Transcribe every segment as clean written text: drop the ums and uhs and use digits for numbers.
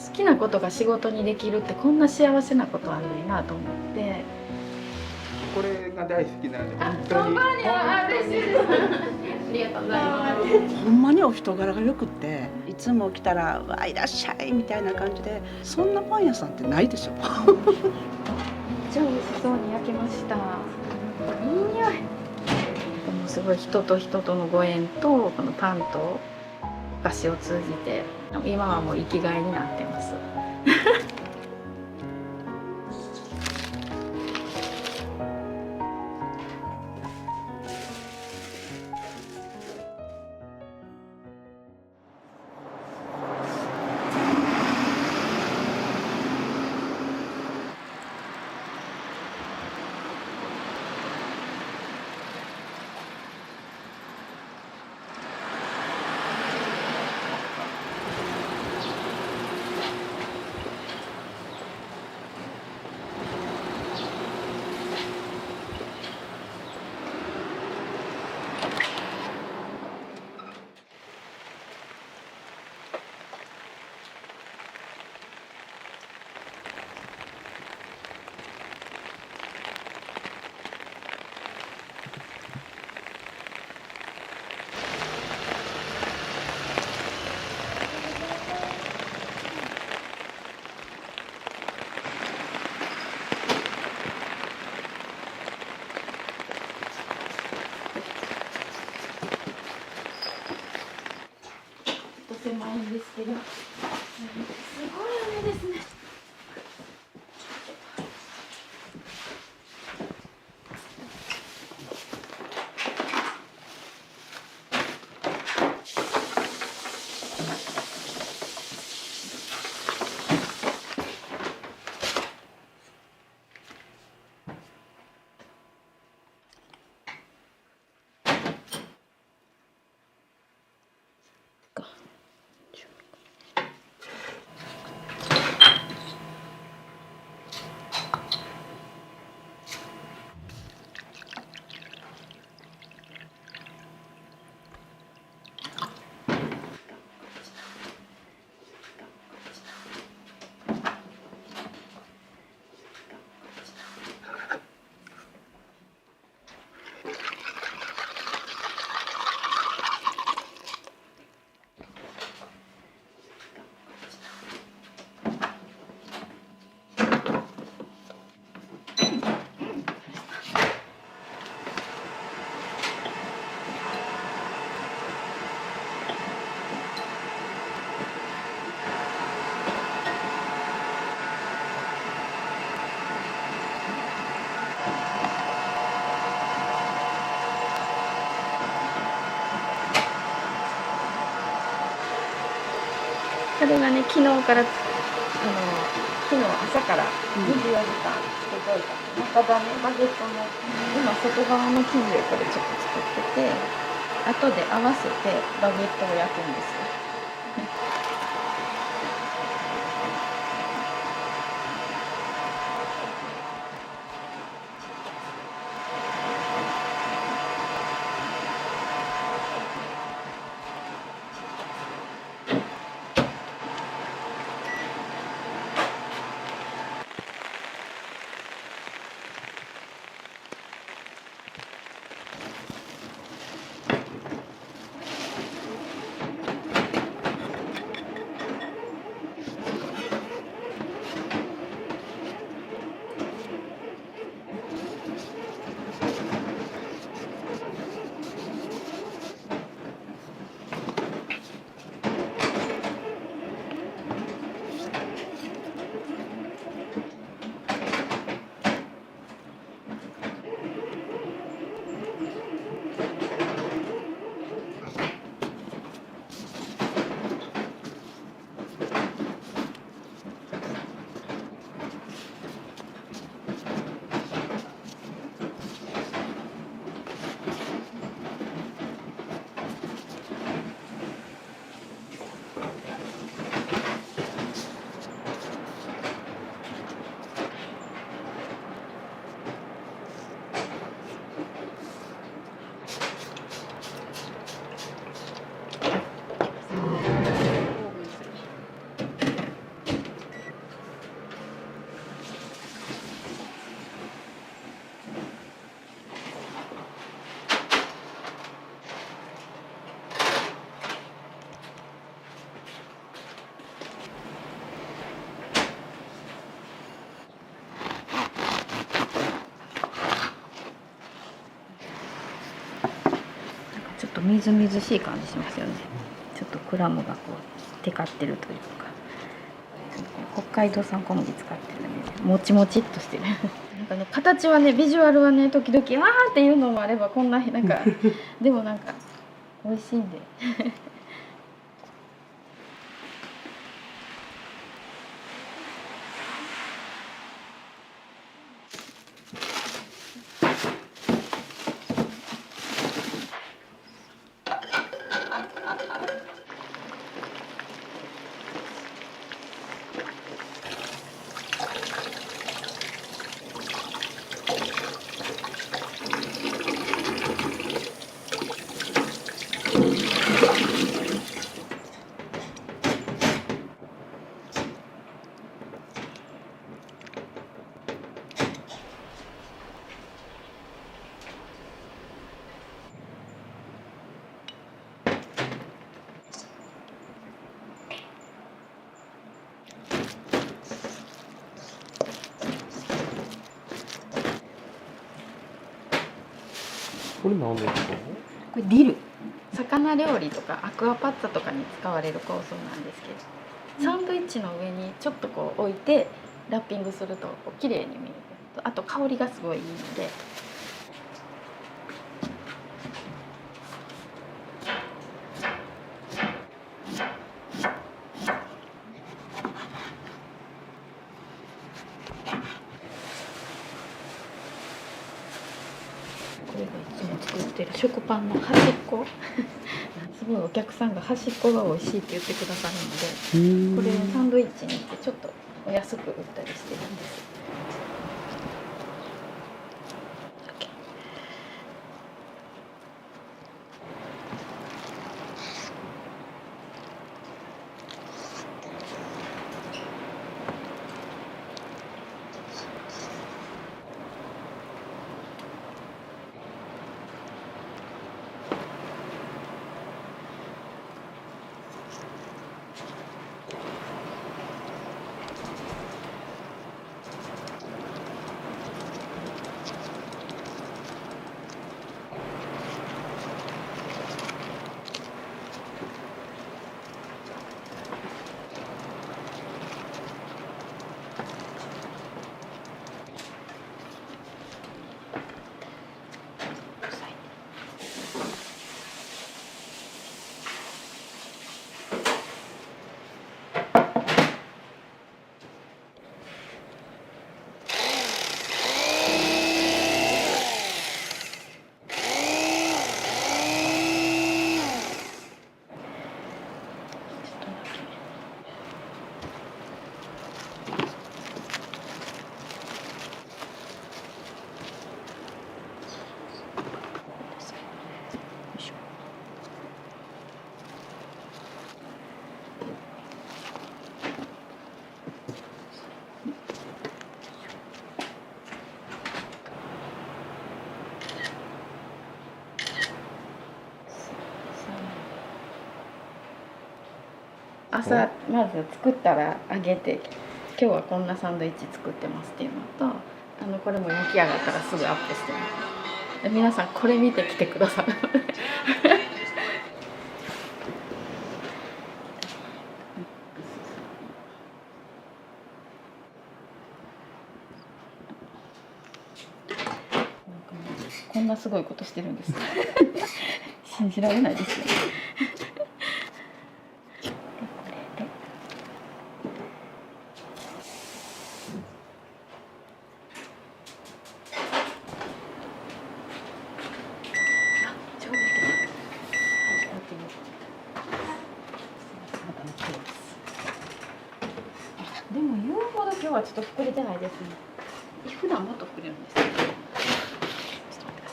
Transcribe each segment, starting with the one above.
好きなことが仕事にできるってこんな幸せなことはないなと思って。これが大好きなんで、あ、本当に。嬉しいです。ありがとうございます。ほんまにお人柄がよくって、いつも来たら「わいらっしゃい」みたいな感じで、そんなパン屋さんってないでしょ。めっちゃ美味しそうに焼けました。いい匂い。もうすごい人と人とのご縁とこのパンとお菓子を通じて今はもう生きがいになってます。狭いんですけど、すごい雨ですね。これがね、昨日から昨日朝から24時間つけといた中種バゲットの今外側の生地でこれちょっと作ってて、後で合わせてバゲットを焼くんですよ。とみずみずしい感じしますよね。ちょっとクラムがこうテカってるというか、北海道産小麦使ってるんで、もちもちっとしてる。なんかね、形はね、ビジュアルはね、時々あーっていうのもあれば、こんななんかでもなんか美味しいんで。これ何ですか？これディル、魚料理とかアクアパッツァとかに使われる香草なんですけど、サンドイッチの上にちょっとこう置いてラッピングするとこう綺麗に見える。あと香りがすごいいいので。これがいつも作ってる食パンの端っこ。すごいお客さんが端っこが美味しいって言ってくださるので、これサンドイッチにしてちょっとお安く売ったりしてるんです。朝まず作ったら揚げて、今日はこんなサンドイッチ作ってますっていうのと、これも焼き上がったらすぐアップしてます。で皆さんこれ見てきてくださるので。こんなすごいことしてるんです。信じられないですよね。でも言うほど今日はちょっと膨れてないですね。普段もっと膨れるんですけど。ちょっと待ってくだ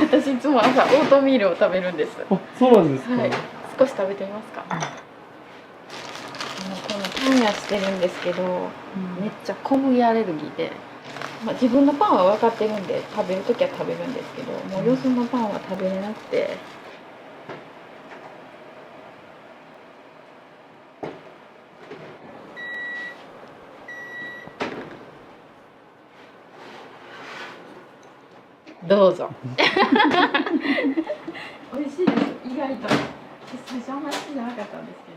さい。私いつも朝オートミールを食べるんです。あ、そうなんですか。はい。少し食べてみますか。このパン屋してるんですけど、めっちゃ小麦アレルギーで、自分のパンは分かってるんで食べるときは食べるんですけど、もうよそのパンは食べれなくて。どうぞ。美味しいです。意外と最初あんまり好きじゃなかったんですけど。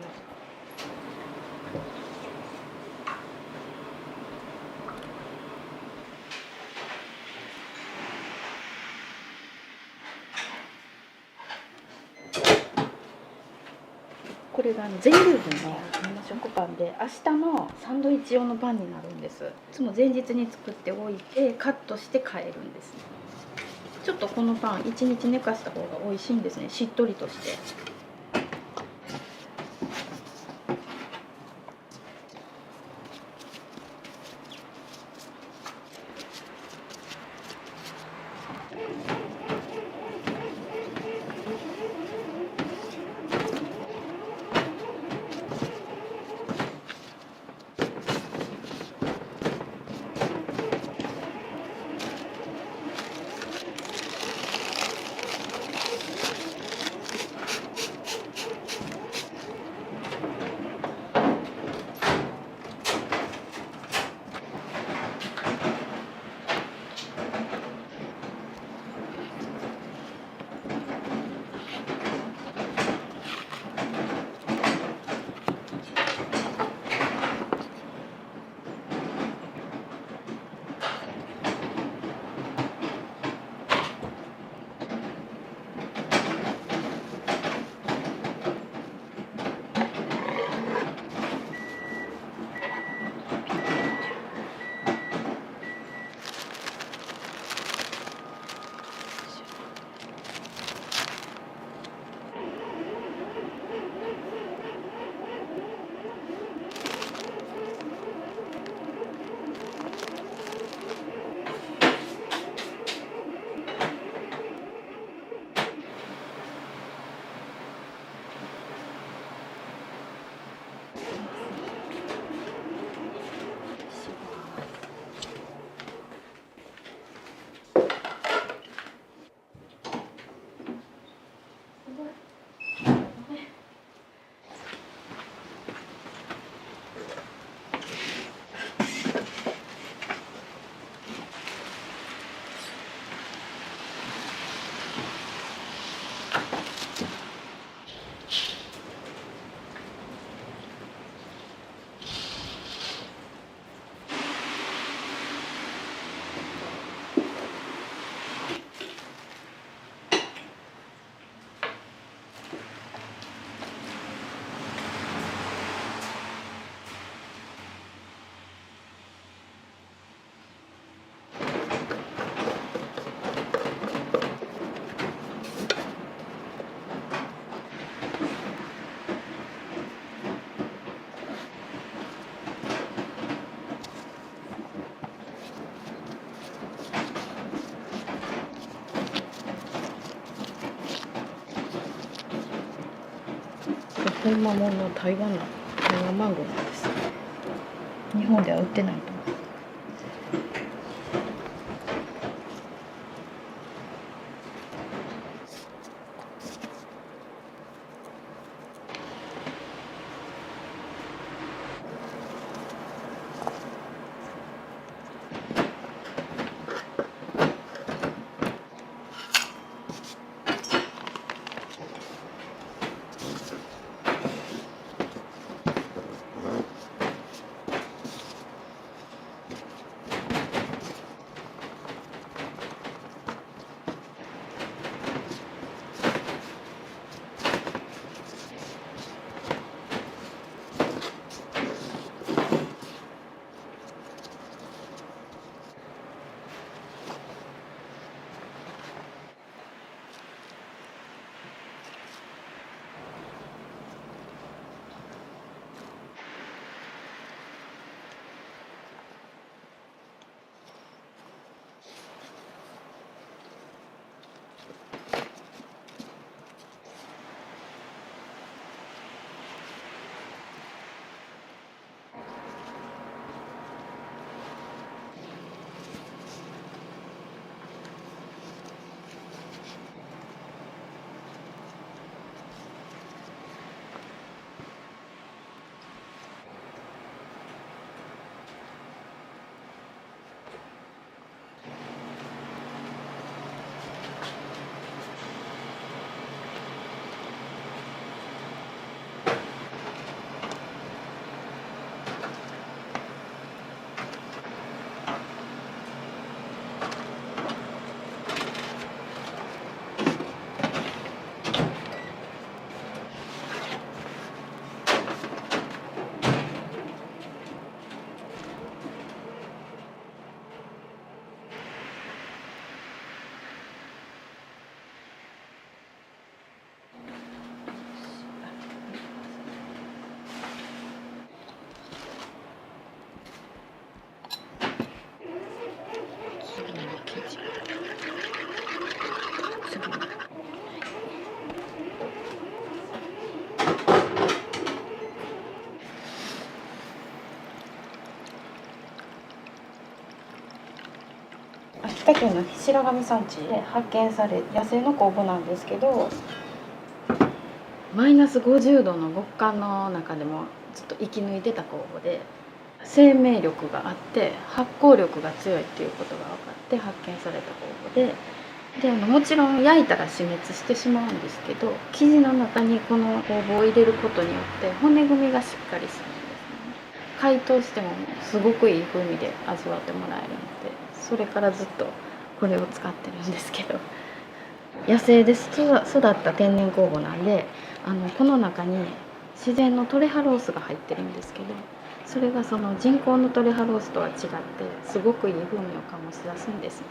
これが全粒粉の食パンで、明日のサンドイッチ用のパンになるんです。いつも前日に作っておいてカットして帰るんですね。ちょっとこのパン1日寝かした方が美味しいんですね。しっとりとして。ほんまもんの台湾マンゴーなんです。日本では売ってないと思う。秋田県の白神山地で発見され野生の酵母なんですけど、マイナス50度の極寒の中でもずっと生き抜いてた酵母で、生命力があって発酵力が強いっていうことが分かって発見された酵母で、もちろん焼いたら死滅してしまうんですけど、生地の中にこの酵母を入れることによって骨組みがしっかりするんですね。解凍してもすごくいい風味で味わってもらえるので、それからずっとこれを使ってるんですけど、野生で育った天然酵母なんで、この中に自然のトレハロースが入ってるんですけど、それがその人工のトレハロースとは違ってすごくいい風味を醸し出すんですね。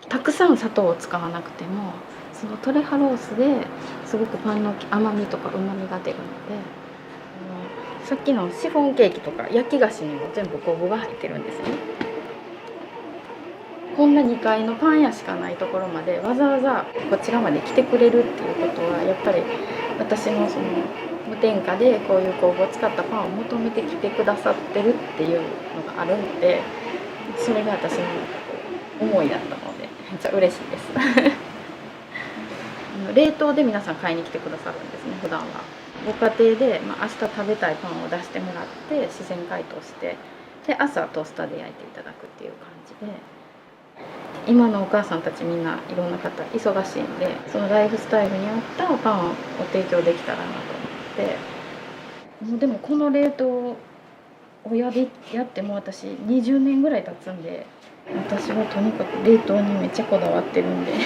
たくさん砂糖を使わなくてもそのトレハロースですごくパンの甘みとかうまみが出るので、さっきのシフォンケーキとか焼き菓子にも全部酵母が入ってるんですよね。こんな2階のパン屋しかないところまでわざわざこちらまで来てくれるっていうことは、やっぱり私のその無添加でこういう酵母を使ったパンを求めてきてくださってるっていうのがあるので、それが私の思いだったのでめっちゃ嬉しいです冷凍で皆さん買いに来てくださるんですね。普段はご家庭で、明日食べたいパンを出してもらって自然解凍して、で朝トースターで焼いていただくっていう感じで、今のお母さんたちみんないろんな方忙しいんで、そのライフスタイルに合ったパンを提供できたらなと思って、もうでもこの冷凍をやっても私20年ぐらい経つんで、私はとにかく冷凍にめっちゃこだわってるんで冷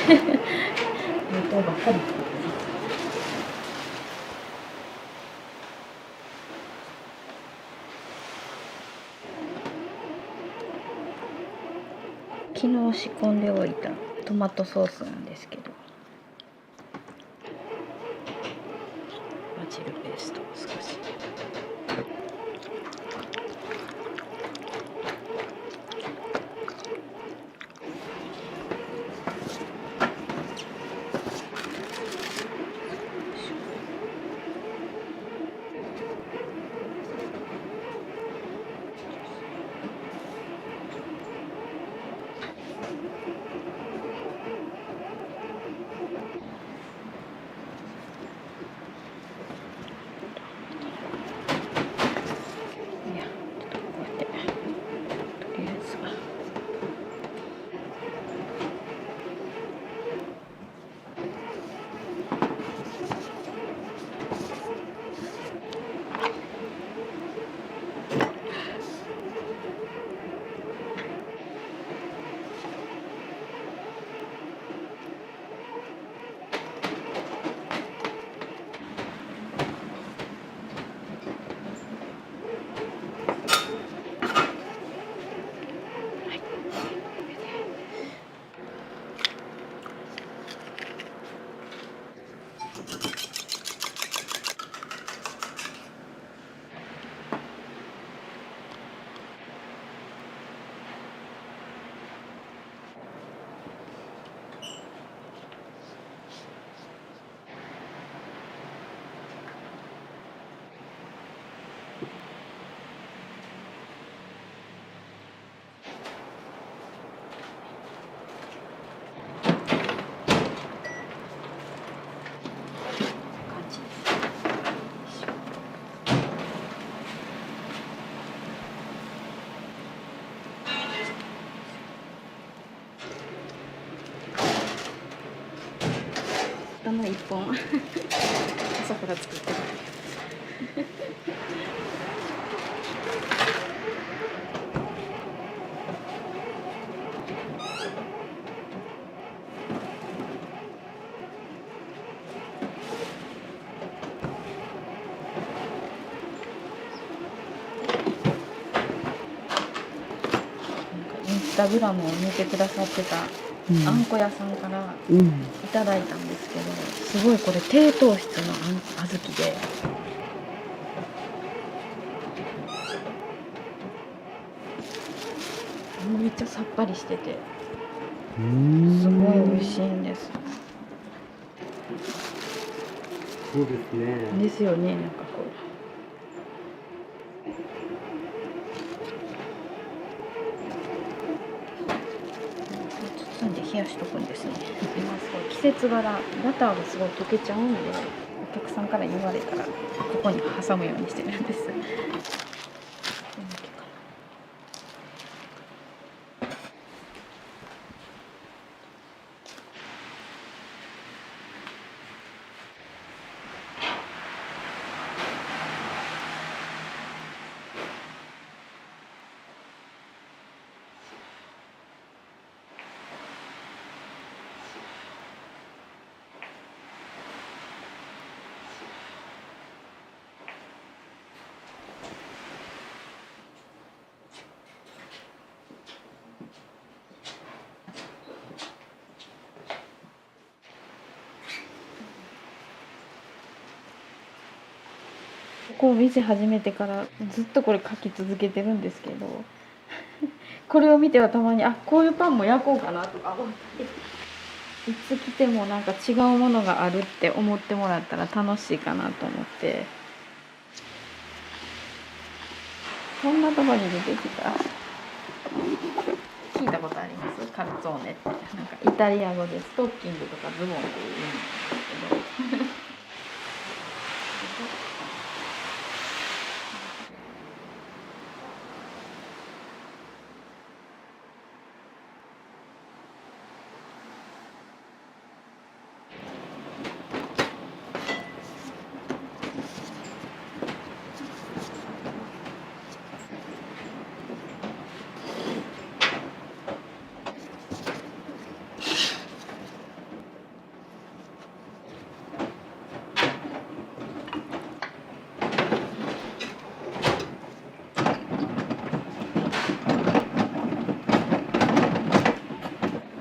凍ばっかり作ってます。昨日仕込んでおいたトマトソースなんですけど、バジルペーストを少し。一本朝から作ってるインスタグラムを見てくださってたあんこ屋さんからいただいたんですけど、すごいこれ低糖質の小豆で、めっちゃさっぱりしててすごい美味しいんです。そうですね。ですよね。なんかこう包んでしとくんですね。今すごい季節柄バターがすごい溶けちゃうんで、お客さんから言われたらここに挟むようにしてるんです。ここを店始めてからずっとこれ書き続けてるんですけど、これを見てはたまにこういうパンも焼こうかなとか思っていつ来てもなんか違うものがあるって思ってもらったら楽しいかなと思って。こんなとこに出てきた。聞いたことあります？カルツォーネってなんかイタリア語でストッキングとかズボンっていう意味なんですけど。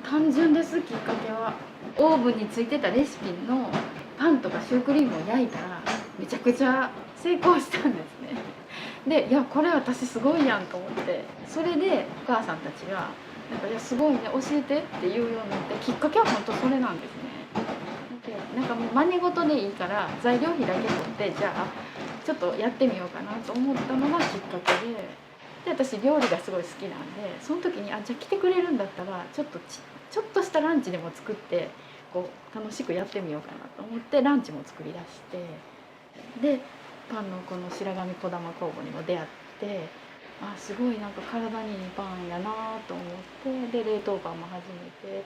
単純です。きっかけはオーブンについてたレシピのパンとかシュークリームを焼いたらめちゃくちゃ成功したんですね。で、いやこれ私すごいやんと思って、それでお母さんたちがなんかいやすごいね教えてっていうようになって、きっかけは本当それなんですね。でなんかもう真似事でいいから材料費だけ取ってじゃあちょっとやってみようかなと思ったのがきっかけで、私料理がすごい好きなんで、その時にじゃあ来てくれるんだったらちょっとしたランチでも作ってこう楽しくやってみようかなと思ってランチも作り出して、でパンのこの白神小玉工房にも出会って、すごいなんか体にいいパンやなと思って、で冷凍パンも始めて、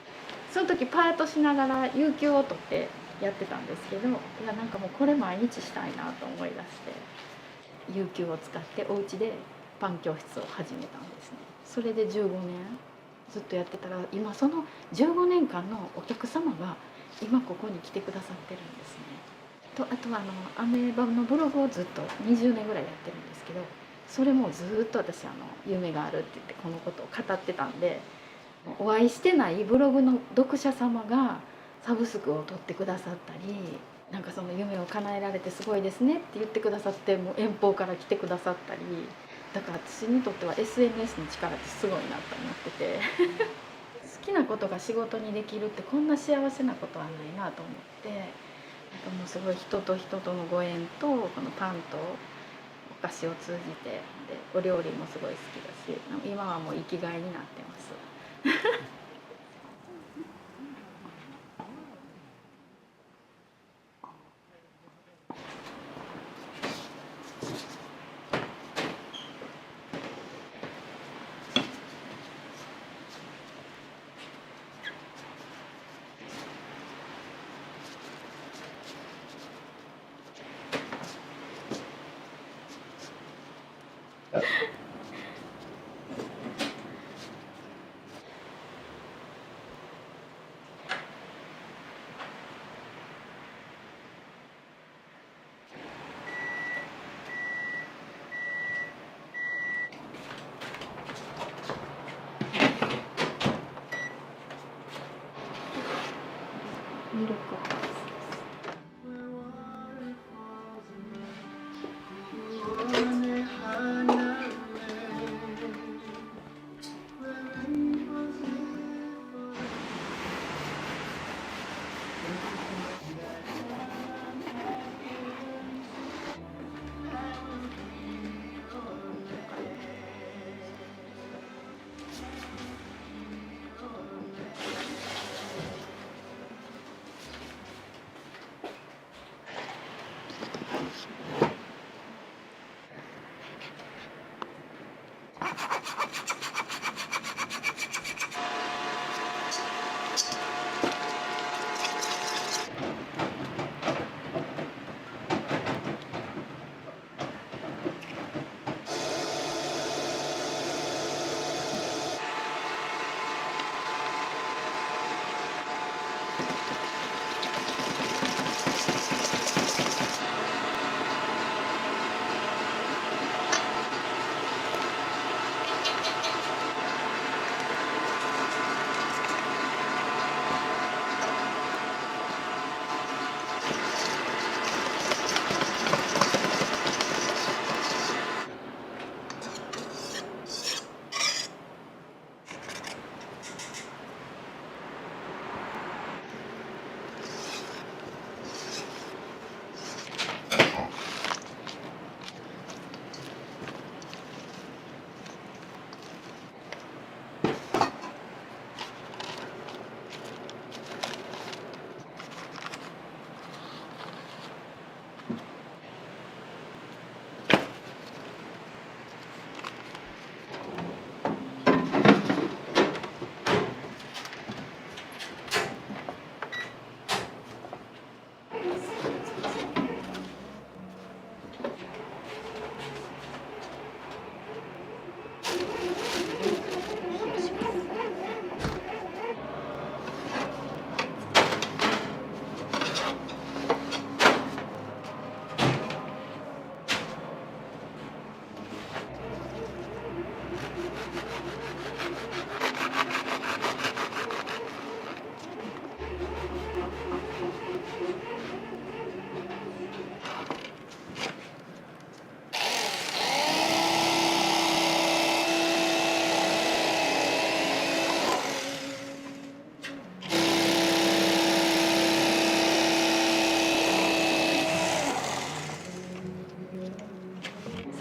その時パートしながら有給を取ってやってたんですけど、いやなんかもうこれ毎日したいなと思い出して有給を使ってお家でパン教室を始めたんですね。それで15年ずっとやってたら、今その15年間のお客様が今ここに来てくださってるんですね。とあとはアメバのブログをずっと20年ぐらいやってるんですけど、それもずっと私夢があるって言ってこのことを語ってたんで、お会いしてないブログの読者様がサブスクを取ってくださったり、なんかその夢を叶えられてすごいですねって言ってくださって、もう遠方から来てくださったり、だから私にとっては SNS の力ってすごいなと思ってて好きなことが仕事にできるってこんな幸せなことはないなと思って、もうすごい人と人とのご縁とこのパンとお菓子を通じて、でお料理もすごい好きだし、今はもう生きがいになってます。ミルク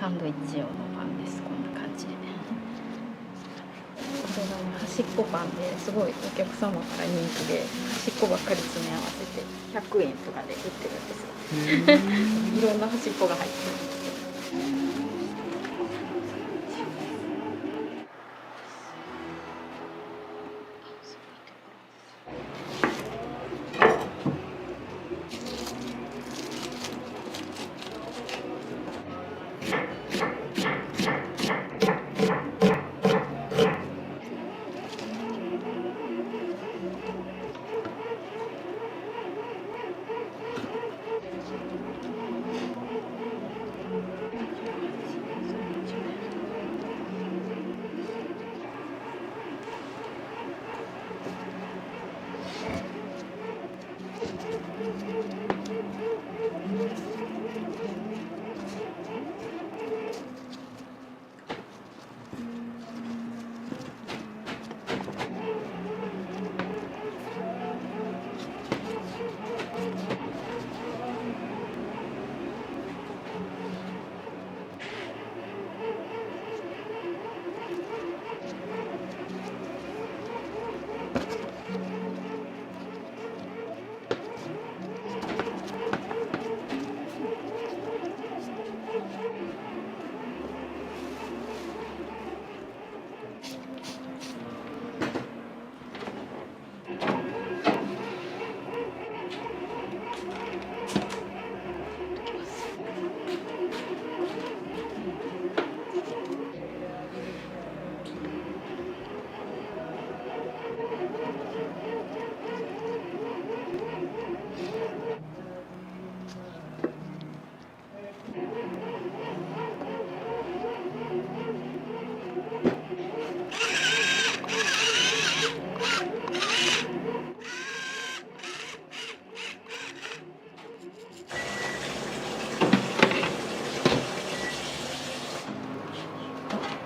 サンドイッチ用のパンです。こんな感じで。これがね、端っこパンですごいお客様から人気で、端っこばっかり詰め合わせて100円とかで売ってるんですよ。いろんな端っこが入ってるんですけど。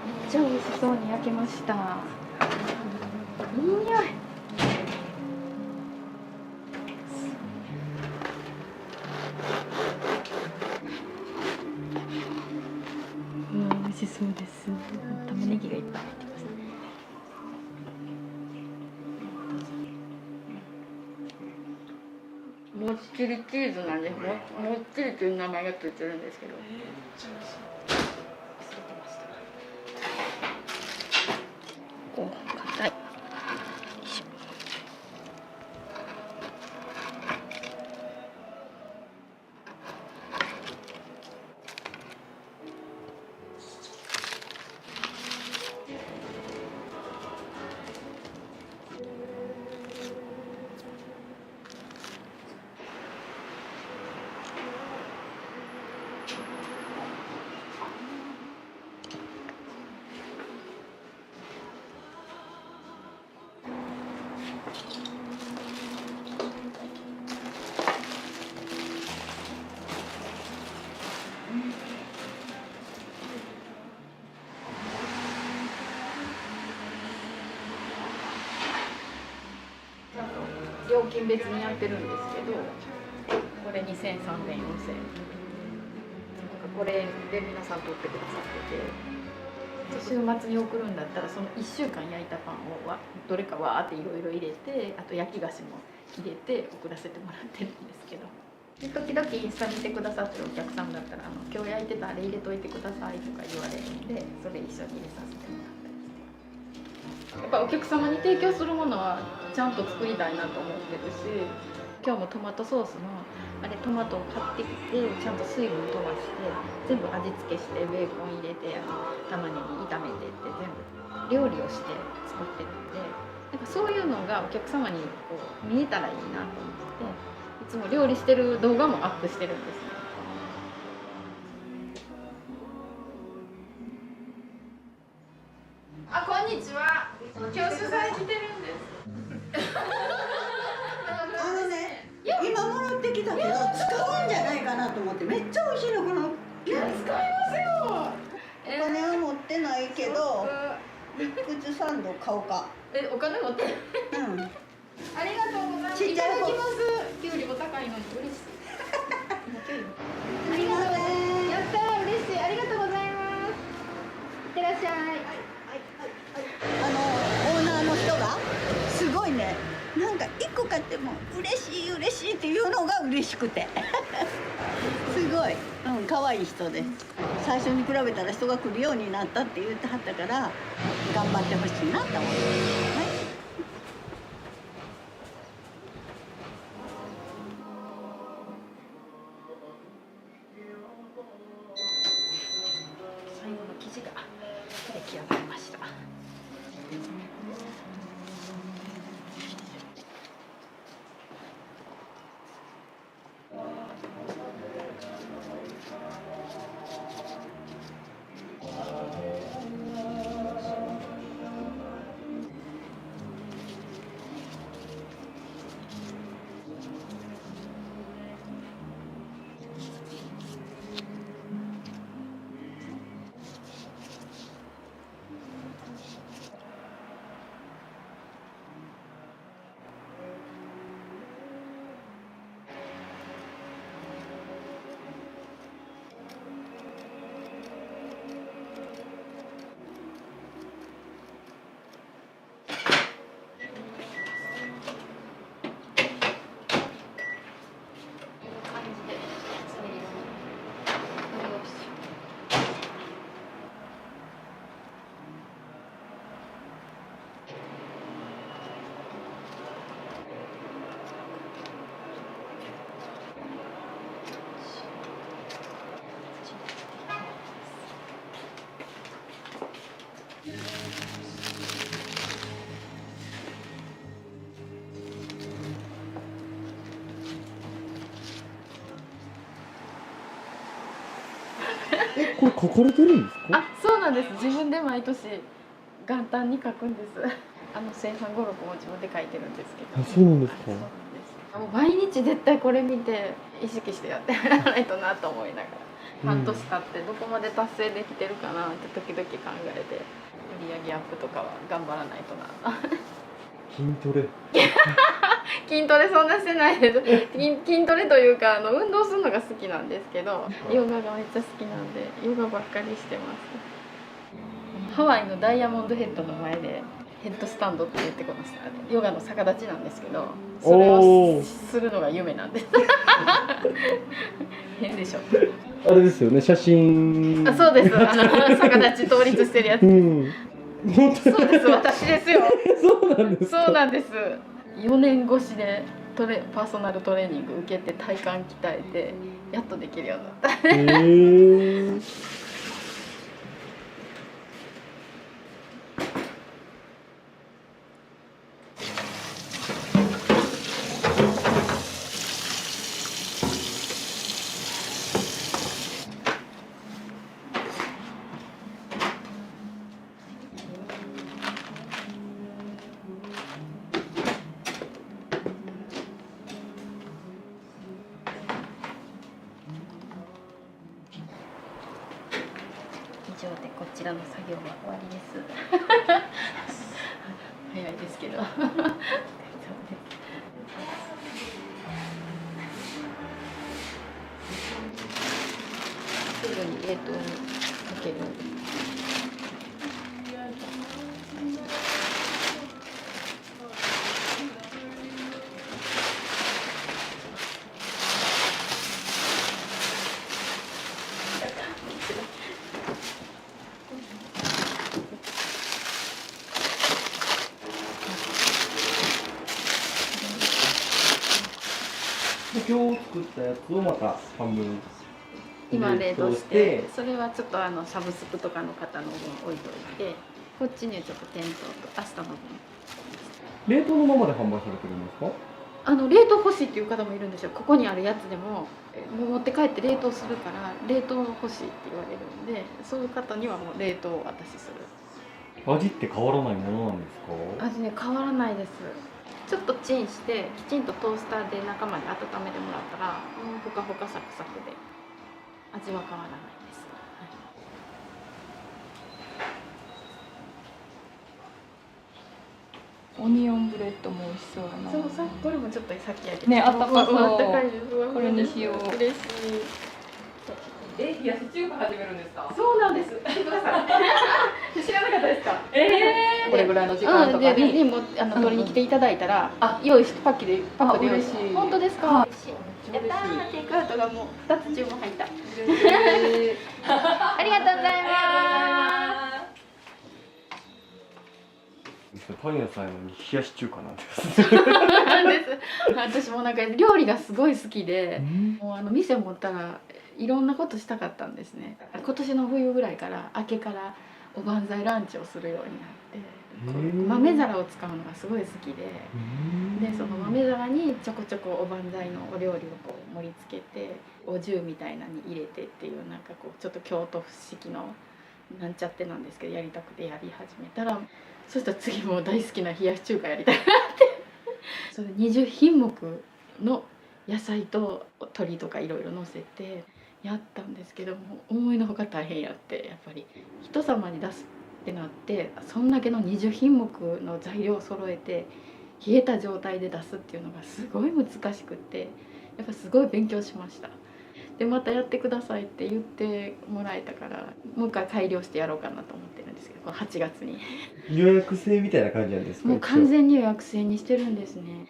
めっちゃ美味しそうに焼けました。いい匂い。美味しそうです。玉ねぎがいっぱい入ってます。もっちりチーズなんで、もっちりという名前がついてるんですけど。お、硬い。料金別にやってるんですけど、これ2000、3000、4000、なんかこれで皆さん取ってくださってて、週末に送るんだったらその1週間焼いたパンをどれかわーっていろいろ入れて、あと焼き菓子も入れて送らせてもらってるんですけど、で時々インスタ見てくださってるお客さんだったら今日焼いてたあれ入れといてくださいとか言われるんで、それ一緒に入れさせてもらったりして、やっぱお客様に提供するものはちゃんと作りたいなと思ってるし、今日もトマトソースのあれトマトを買ってきてちゃんと水分飛ばして全部味付けしてベーコン入れて玉ねぎ炒めてって全部料理をして作ってるんで、なんかそういうのがお客様にこう見えたらいいなと思っていつも料理してる動画もアップしてるんですね。あ、こんにちは。今日取材来てるんです。今もらってきたけど使うんじゃないかなと思って、めっちゃ美味しいのこの。いや、使いますよ。お金は持ってないけど、ミックスサンド買おうか。お金持ってる。うん。ありがとうございます。いただきます。きゅうりも高いのに嬉しい。ありがとうございます。やったー、嬉しい。ありがとうございます。しくてすごい、可愛い人です。最初に比べたら人が来るようになったって言ってはったから頑張ってほしいなと思います、はい。最後の生地が出来上がりました。これ書かれてるんですか？あ、そうなんです。自分で毎年元旦に書くんです。製飯語録も自分で書いてるんですけど。あ、そうなんですか。そうなんです。もう毎日絶対これ見て意識してやってやらないとなと思いながら、半年経ってどこまで達成できてるかなって時々考えて、売上アップとかは頑張らないとな。筋トレ。筋トレそんなしてないです。筋トレというか運動するのが好きなんですけど、ヨガがめっちゃ好きなんでヨガばっかりしてます。ハワイのダイヤモンドヘッドの前でヘッドスタンドって言ってこのヨガの逆立ちなんですけど、それをするのが夢なんです。変でしょ。あれですよね、写真。あ、そうです。逆立ち倒立してるやつ。そうです、私ですよ。そうなんですか。そうなんです。4年越しでパーソナルトレーニング受けて体幹鍛えてやっとできるようになった。以上でこちらの作業は終わりです。早いですけど。すぐに冷凍にかける。今日作ったやつをまた半分今冷凍して、それはちょっとサブスクとかの方の分置いといて、こっちにちょっと店頭と明日の分。冷凍のままで販売されてるんですか？冷凍欲しいっていう方もいるんですよ。ここにあるやつでも持って帰って冷凍するから冷凍欲しいって言われるんで、そういう方にはもう冷凍をお渡しする。味って変わらないものなんですか？味ね、変わらないです。ちょっとチンしてきちんとトースターで中まで温めてもらったらほかほかサクサクで味は変わらないです。オニオンブレッドも美味しそうだな。そう、さっきこれもちょっとさっき焼けてね、あったかそう。あったかいです。これにしよう。嬉しい。冷やし中華始めるんですか？そうなんです。ください。知らなかったですか？これぐらいの時間とかに。も取りに来ていただいたら、用意してパックで嬉しい。本当ですか？やったー、テイクアウトがもう2つ注文入った。ありがとうございます。パン屋さんやのに冷やし中華なんです。なんです。私もなんか料理がすごい好きで、もう店持ったらいろんなことしたかったんですね。今年の冬ぐらいから明けからおばんざいランチをするようになって、豆皿を使うのがすごい好きで、でその豆皿にちょこちょこおばんざいのお料理をこう盛り付けて、お重みたいなのに入れてっていう、なんかこうちょっと京都府式のなんちゃってなんですけど、やりたくてやり始めたら、そしたら次もう大好きな冷やし中華やりたいなってそれ20品目の野菜と鶏とかいろいろ乗せてやったんですけども、思いのほか大変やって、やっぱり人様に出すってなって、そんだけの20品目の材料を揃えて冷えた状態で出すっていうのがすごい難しくって、やっぱすごい勉強しました。でまたやってくださいって言ってもらえたから、もう一回改良してやろうかなと思ってるんですけど、この8月に予約制みたいな感じなんですか？もう完全に予約制にしてるんですね。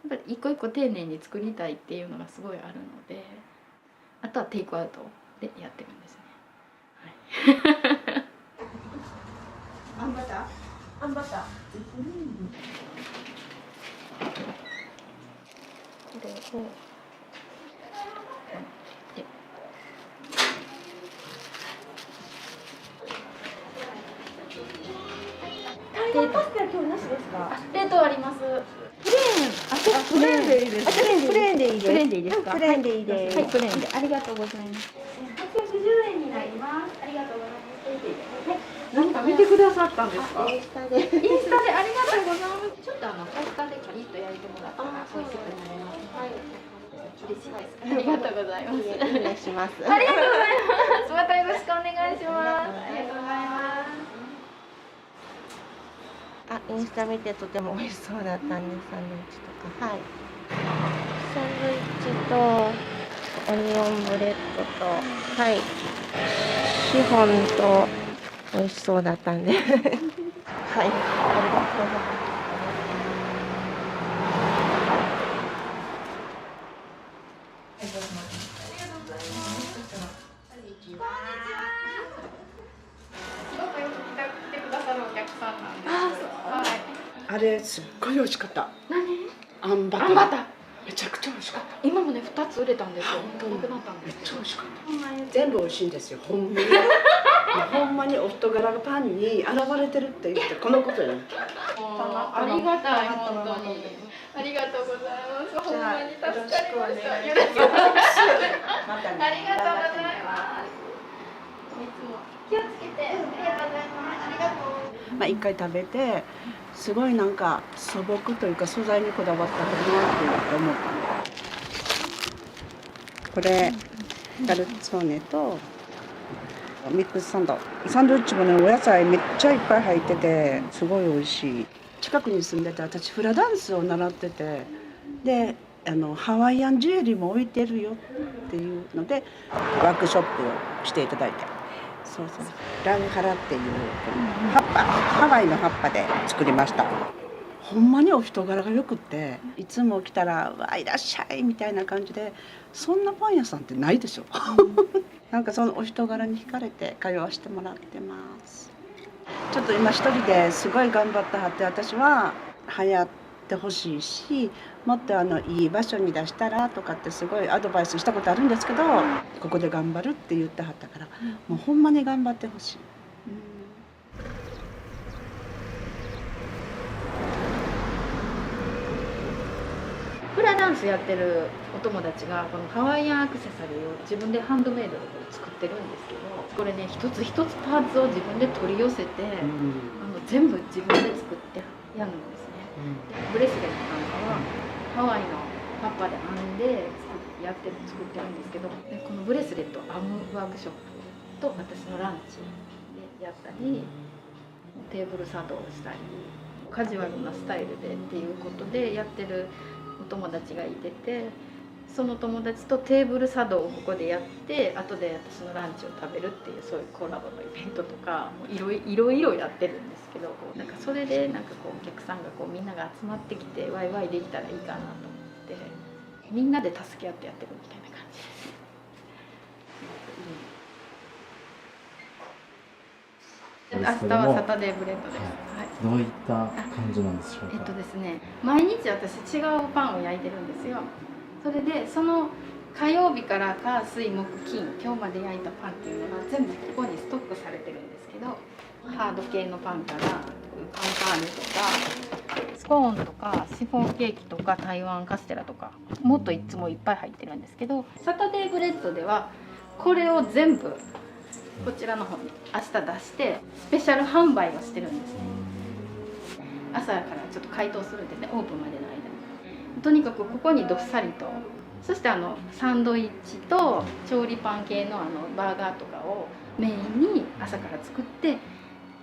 やっぱり一個一個丁寧に作りたいっていうのがすごいあるので、あとはテイクアウトでやってるんですね。はい、あんバター？あんバター。これをタイパスタは今日なしですか？冷凍あります。プレーンでいいですか？プレーンでいいです。プレーンでいいですか？プレーンでいいです。はい、プレーンでありがとうございます。810円になります。ありがとうございます。はい、何か見てくださったんですか？インスタで。インスタでありがとうございます。ちょっとトースターでカリッと焼いてもらったら美味しくなります。はい。嬉しいです。ありがとうございます。お願いします。ありがとうございます。またよろしくお願いします。ありがとうございます。あ、インスタ見てとても美味しそうだったんで、サンドイッチとか。はい。サンドイッチとオニオンブレッドと、はい。シフォンと美味しそうだったんで。はい。ありがとうございます。あれすっごい美味しかった。何？あんバター。あんバター。めちゃくちゃ美味しかった。今もね2つ売れたんですよ。当になくなったんめっですけど。ちゃ美味しかった。全部美味しいんですよ。ほんまに。ほんまにお人柄がパンに現れてるって言ってこのことよ。ありがたい本当に。ありがとうございます。ほんまに助かりました。よろしくお願いします。またね。ありがとうございます。いつも気をつけて。ありがとうございます。ありがとう。まあ一回食べてすごいなんか素朴というか素材にこだわったんだなって思った。これガルツォーネとミックスサンドイッチもねお野菜めっちゃいっぱい入っててすごい美味しい。近くに住んでて私フラダンスを習ってて、でハワイアンジュエリーも置いてるよっていうのでワークショップをしていただいて、そうそうランハラっていう葉っぱ、ハワイの葉っぱで作りました。ほんまにお人柄がよくって、いつも来たら「わいらっしゃい」みたいな感じで、そんなパン屋さんってないでしょなんかそのお人柄に惹かれて通わせてもらってます。ちょっと今一人ですごい頑張ってはって、私は流行ってほしいし、もっといい場所に出したらとかってすごいアドバイスしたことあるんですけど、ここで頑張るって言ってはったから、もうほんまに頑張ってほしい。フラダンスやってるお友達がこのハワイアンアクセサリーを自分でハンドメイドで作ってるんですけど、これね一つ一つパーツを自分で取り寄せて、全部自分で作ってやるんですね。ブレスレットなんかはハワイの葉っぱで編んで作ってるんですけど、でこのブレスレットを編むワークショップと私のランチでやったり、テーブル茶道をしたり、カジュアルなスタイルでっていうことでやってるお友達がいてて、その友達とテーブル茶道をここでやって、後で私のランチを食べるっていう、そういうコラボのイベントとかもいろいろやってるんですけど、なんかそれでなんかこうお客さんがこうみんなが集まってきてワイワイできたらいいかなと思ってみんなで助け合ってやってるみたいな感じです。明日はサタデーブレッドです。はい。どういった感じなんでしょうか。ですね、毎日私違うパンを焼いてるんですよ。それでその火曜日から火水木金今日まで焼いたパンっていうのが全部ここにストックされてるんですけど、ハード系のパンからパンカーネとかスコーンとかシフォンケーキとか台湾カステラとかもっといつもいっぱい入ってるんですけど、サタデーブレッドではこれを全部こちらの方に明日出してスペシャル販売をしてるんですね。朝からちょっと解凍するんでね、オープンまでの間にとにかくここにどっさりと、そしてサンドイッチと調理パン系のバーガーとかをメインに朝から作って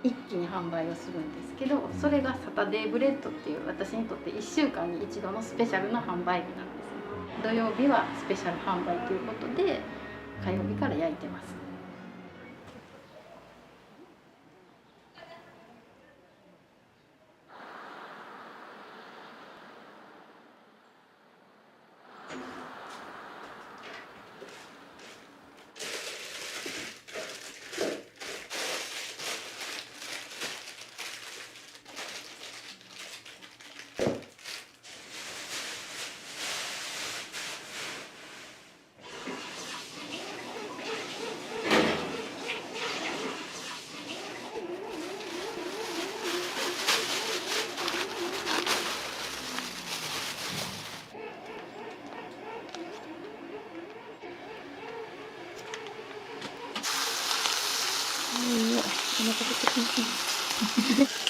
一気に販売をするんですけど、それがサタデーブレッドっていう私にとって1週間に1度のスペシャルな販売日なんです。土曜日はスペシャル販売ということで火曜日から焼いてます。お腹減ってきました。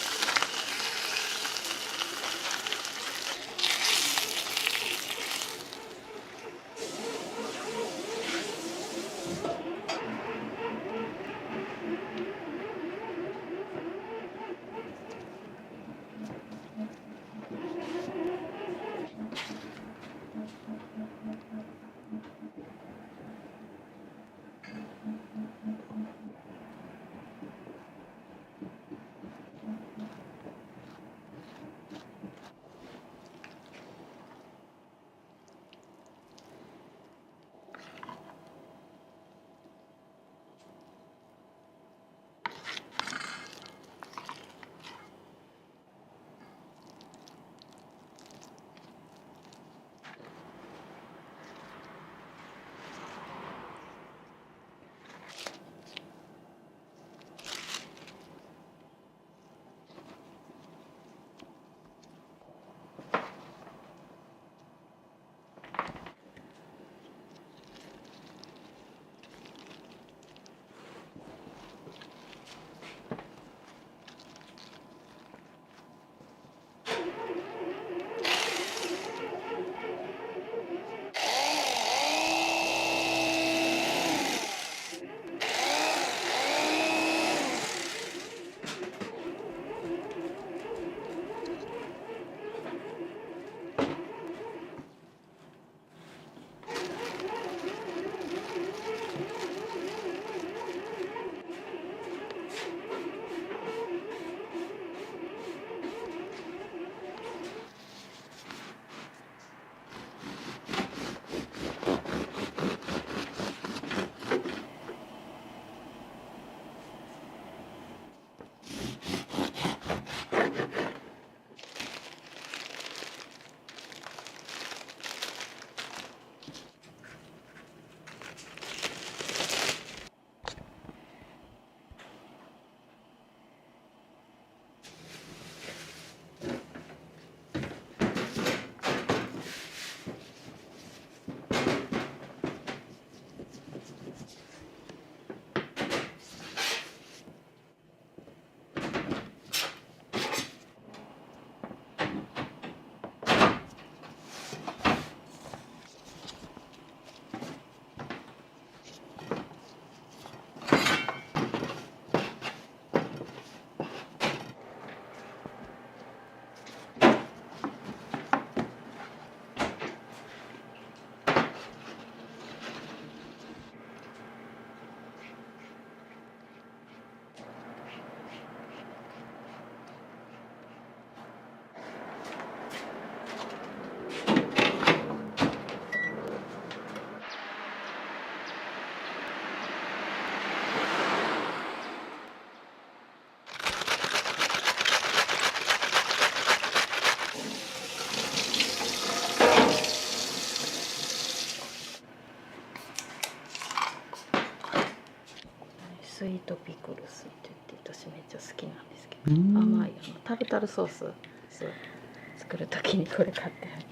スイートピクルスって言って私めっちゃ好きなんですけど、甘いタルタルソース作る時にこれ買ってある。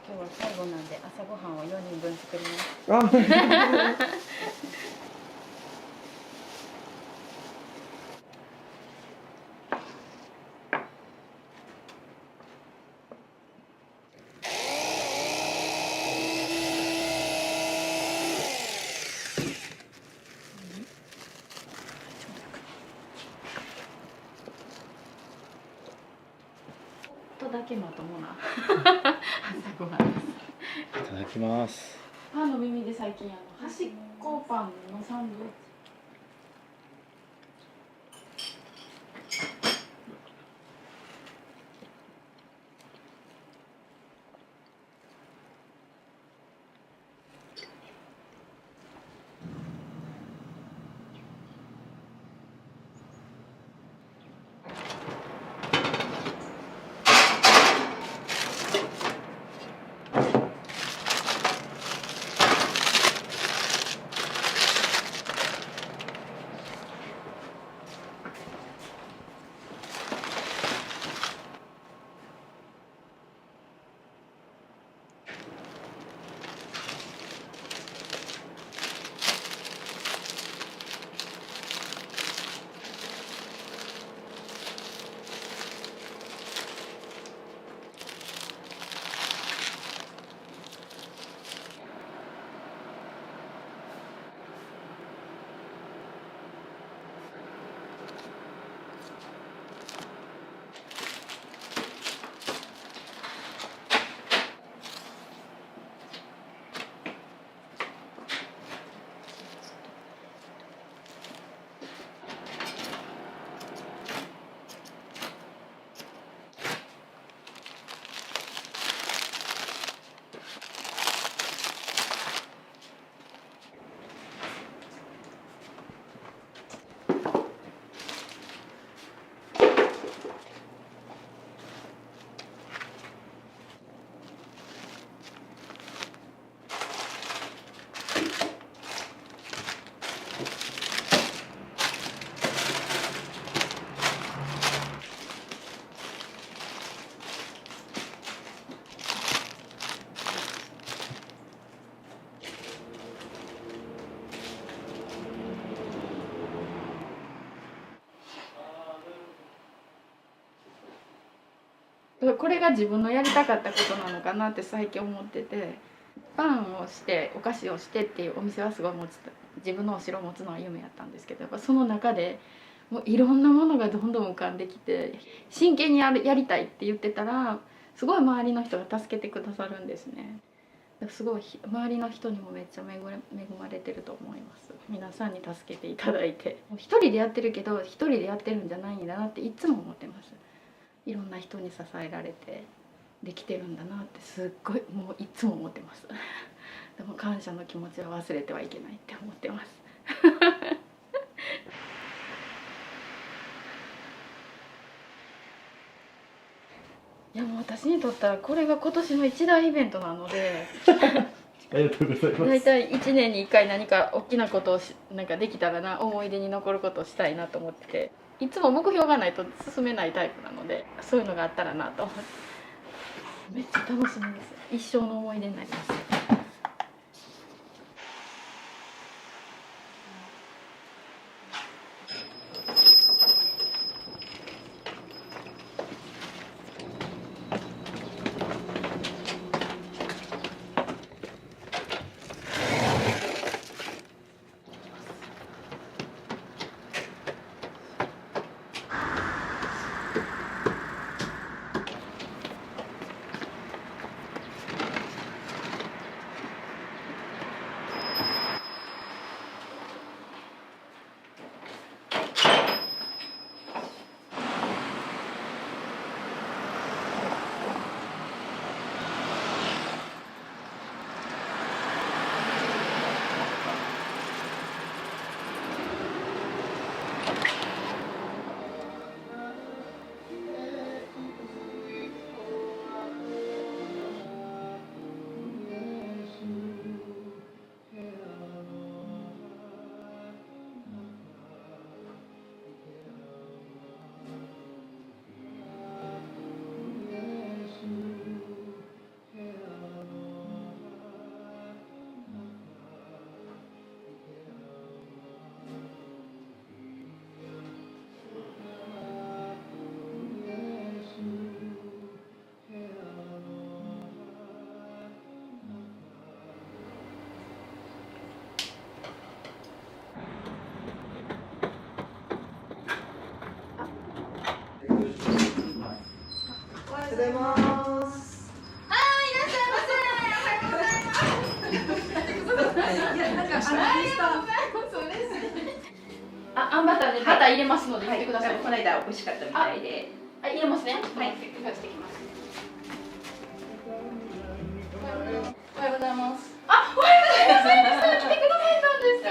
今日は最後なんで朝ごはんを4人分作ります。ちょっとだけまともな朝ごはんです。いただきます。パンの耳で最近端っこパンのサンドイッチ。これが自分のやりたかったことなのかなって最近思ってて、パンをしてお菓子をしてっていうお店はすごい自分のお城を持つのは夢やったんですけど、やっぱその中でもういろんなものがどんどん浮かんできて、真剣にやりたいって言ってたらすごい周りの人が助けてくださるんですね。すごい周りの人にもめっちゃ恵まれてると思います。皆さんに助けていただいて、一人でやってるけど一人でやってるんじゃないんだなっていつも思ってます。いろんな人に支えられてできてるんだなってすっごいもういつも思ってます。でも感謝の気持ちは忘れてはいけないって思ってます。いやもう私にとったらこれが今年の一大イベントなのでありがとうございます。大体1年に1回何か大きなことをなんかできたらな、思い出に残ることをしたいなと思ってて、いつも目標がないと進めないタイプなので、そういうのがあったらなと思ってめっちゃ楽しみです。一生の思い出になります。ございます。あんバターでバター入れますので言ってください。この間美味しかったみたいで。あ、入れますね。はい、してきます。おはようございます。あ、おはようございます。来てくださったんですか。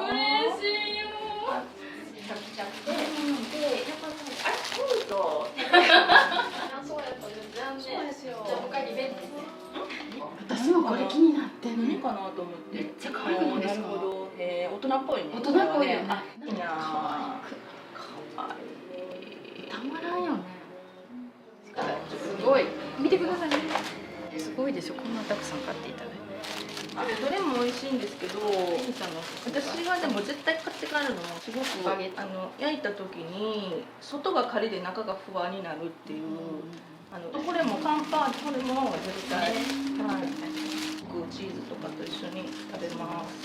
嬉しいよ。シャキシャキで、やっぱあれコート。そうやったんです。残念。ですよ。じゃあ他に便利ですね。私もこれ気になってんね。何かなと思って。めっちゃ可愛くないですか。なるほど。大人っぽいね。大人っぽいよね。あ、いいな。可愛い。たまらんよね。すごい。見てくださいね。すごいでしょ。こんなたくさん買っていただいて。どれも美味しいんですけど、私がでも絶対買って帰るのすごく焼いた時に外がカリで中がふわになるっていう、これもカンパーニュ、これも絶対、はい、チーズとかと一緒に食べます。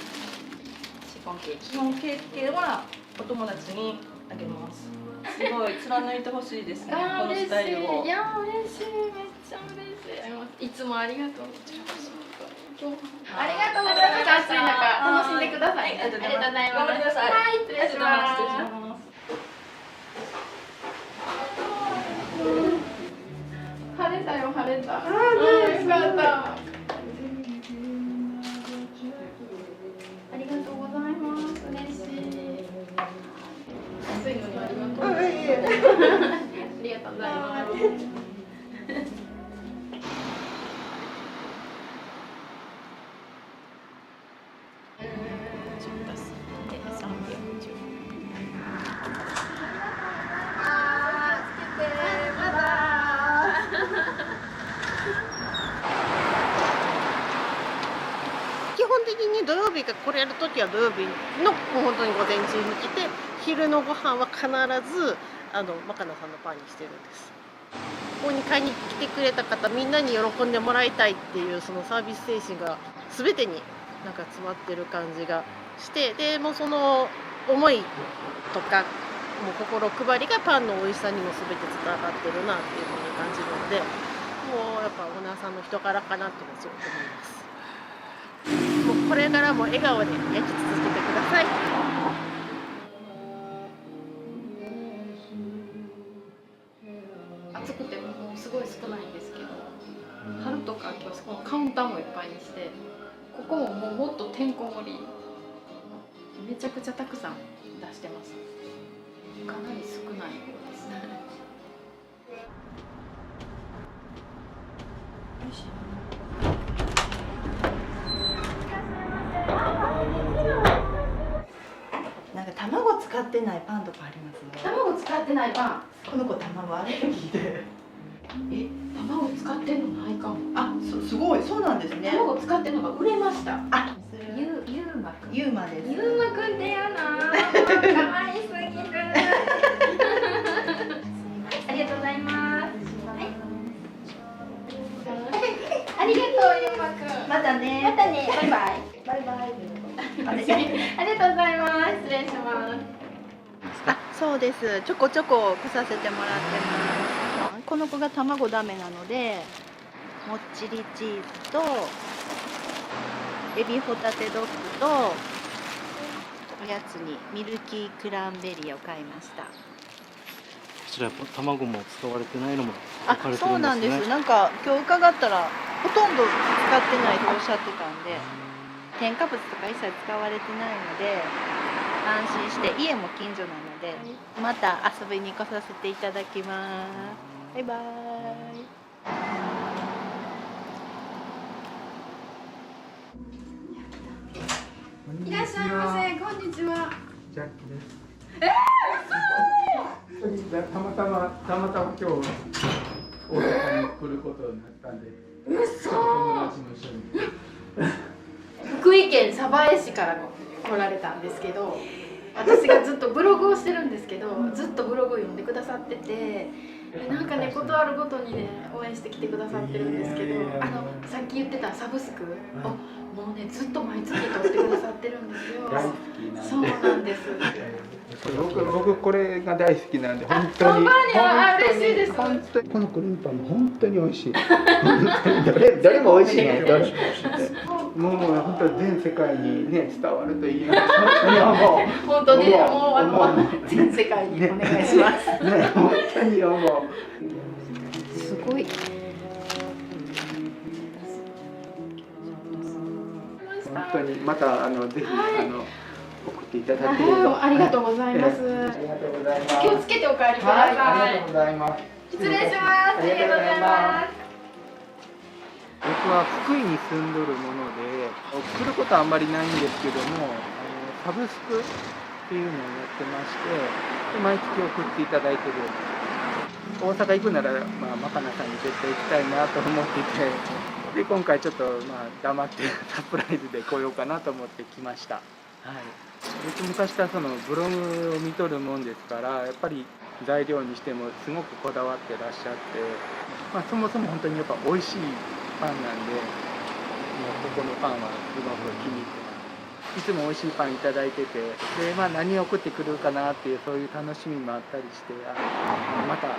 シフォンケーキ。シフォンケーキ系はお友達にあげます。すごい貫いてほしいですね。このスタイルを。いや嬉しい、めっちゃ嬉しい。いつもありがとう。ありがとうございます。暑い中楽しんでください。ありがとうございます。頑張ってください。はい、失礼します。晴れたよ、晴れた。よかった。ありがとうございます。嬉しい。暑いのにありがとう。ありがとうございます。基本的に土曜日が来れる時は土曜日のもう本当に午前中に来て、昼のご飯は必ずマカナさんのパンにしてるんです。こに買いに来てくれた方みんなに喜んでもらいたいっていうそのサービス精神が全てになんか詰まってる感じがして、でもうその思いとかもう心配りがパンの美味しさにも全て伝わってるなっていうふうに感じるので、もうやっぱオーナーさんの人柄かなっていうのはすごく思います。もうこれからも笑顔で焼き続けてください。暑くてもうすごい少ないんですけど、春とか今日このカウンターもいっぱいにして、ここももっとてんこ盛りめちゃくちゃたくさん出してます。かなり少ない方ですね。なんか卵使ってないパンとかありますね。卵使ってないパン。この子卵アレルギーで。卵使ってんのないかも。あ、すごい、そうなんですね。卵使ってんのが売れました。あ、ゆうまくん。ユーマです。ゆうまくんってやな。可愛すぎる。ありがとうございます。ありがとう、ゆうまくん。またね。またね。バイバイ。バイバイ。ありがとうございます。失礼します。あ、そうです。ちょこちょこ来させてもらってます。この子が卵ダメなので、もっちりチーズとエビホタテドッグとおやつにミルキークランベリーを買いました。こちらやっぱ卵も使われてないのもあ置かれ、てそるんですね。うなんです。なんか今日伺ったらほとんど使ってないとおっしゃってたんで、添加物とか一切使われてないので安心して、家も近所なのでまた遊びに来させていただきます。バイバイ。いらっしゃいませ。こんにちは。ジャッキです。たまたま今日大阪に来ることになったんで、友達も一緒に。福井県鯖江市から来られたんですけど、私がずっとブログをしてるんですけど、ずっとブログを読んでくださってて、なんかね、ことあるごとにね応援してきてくださってるんですけど、さっき言ってたサブスクをもうねずっと毎月取ってくださってるんですよ。大好きなんで。そうなんです。僕これが大好きなんで、本当に嬉しいです。本当にこのクリームパンも本当に美味しい。本当に誰も美味しいね。もう本当に全世界にね伝わるといいな。本当にもう全世界にお願いします。ね、本当に思う。すごい。本当にまたぜひ送っていただければ。ありがとうございます。ありがとうございます。気をつけてお帰りください。ありがとうございます。失礼します。ありがとうございます。僕は福井に住んどるもので、来ることはあんまりないんですけども、サブスクっていうのをやってまして、で毎月送っていただいてる。大阪行くなら、マカナさんに絶対行きたいなと思っていて、で今回ちょっと黙ってサプライズで来ようかなと思って来ました。はい。僕昔からそのブログを見とるもんですから、やっぱり材料にしてもすごくこだわってらっしゃって、そもそも本当にやっぱ美味しいパンなんで、もうここのパンはすごく気に入ってます。いつも美味しいパンいただいてて、で何を送ってくるかなっていうそういう楽しみもあったりして、またぜ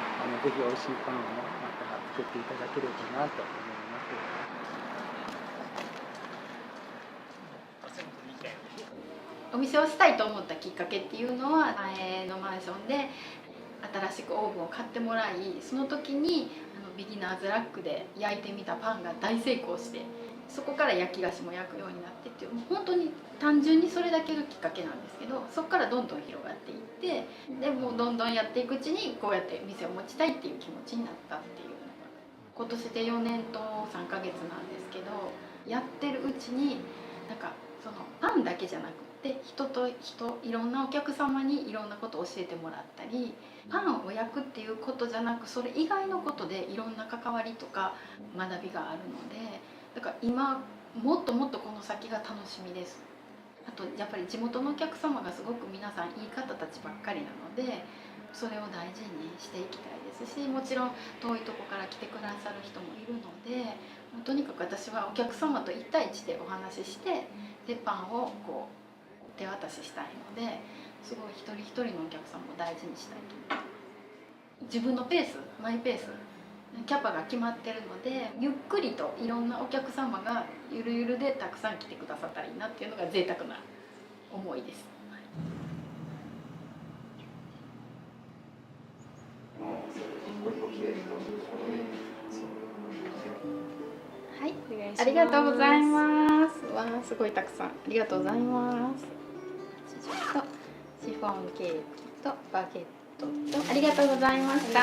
ひ美味しいパンをまた作っていただければなと思います。お店をしたいと思ったきっかけっていうのは、前のマンションで新しくオーブンを買ってもらい、その時にビギナーズラックで焼いてみたパンが大成功して、そこから焼き菓子も焼くようになってっていう、本当に単純にそれだけがきっかけなんですけど、そこからどんどん広がっていって、でもうどんどんやっていくうちにこうやって店を持ちたいっていう気持ちになったっていうのが、今年で4年と3ヶ月なんですけど、やってるうちになんかそのパンだけじゃなくて、人と人、いろんなお客様にいろんなことを教えてもらったり、パンを焼くっていうことじゃなく、それ以外のことでいろんな関わりとか学びがあるので、だから今もっともっとこの先が楽しみです。あとやっぱり地元のお客様がすごく皆さんいい方たちばっかりなので、それを大事にしていきたいです。ですし、もちろん遠いとこから来てくださる人もいるので、もうとにかく私はお客様と1対1でお話しして鉄板をこう手渡ししたいので、すごい一人一人のお客様を大事にしたいと思う。自分のペース、マイペース、キャパが決まってるので、ゆっくりといろんなお客様がゆるゆるでたくさん来てくださったらいいなっていうのが贅沢な思いです。はい、ありがとうございます。わあ、すごいたくさんありがとうございます。とシフォンケーキとバゲットとありがとうございました。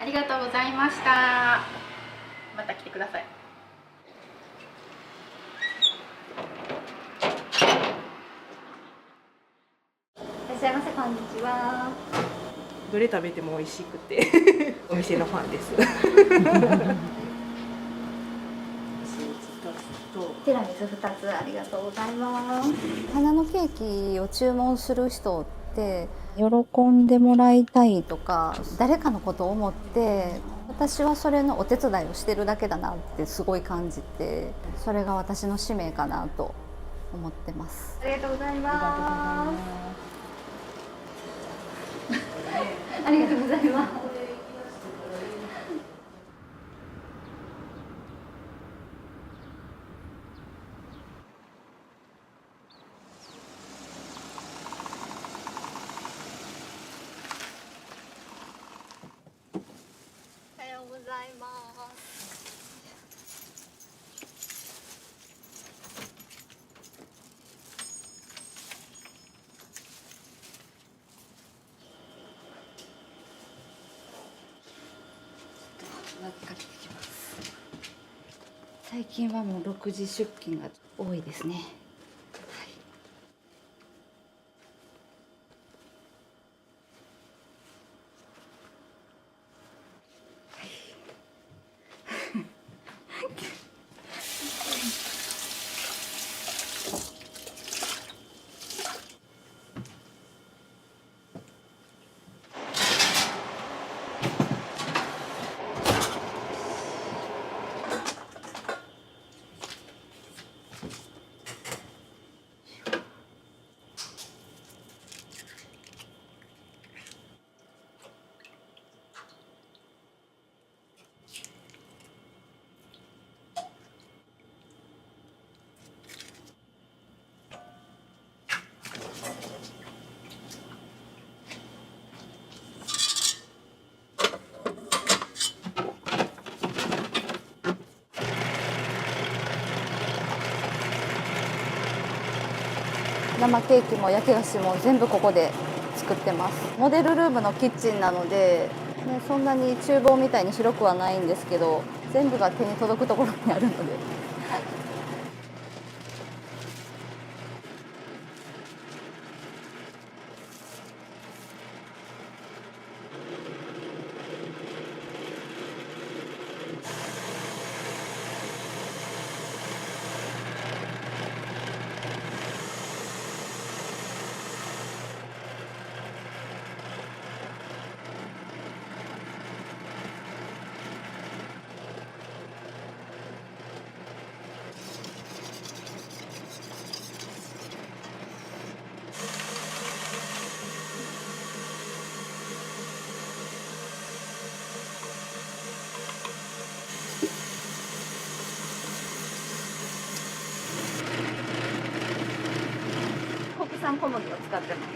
ありがとうございました。また来てください。いらっしゃいませ、こんにちは。どれ食べても美味しくてお店のファンです。ティラミス2つありがとうございます。花のケーキを注文する人って喜んでもらいたいとか、誰かのことを思って私はそれのお手伝いをしてるだけだなってすごい感じて、それが私の使命かなと思ってます。ありがとうございます。ありがとうございます。おはようございます。最近はもう6時出勤が多いですね。生ケーキも焼き菓子も全部ここで作ってます。モデルルームのキッチンなので、ね、そんなに厨房みたいに広くはないんですけど、全部が手に届くところにあるので。産小麦を使ってます。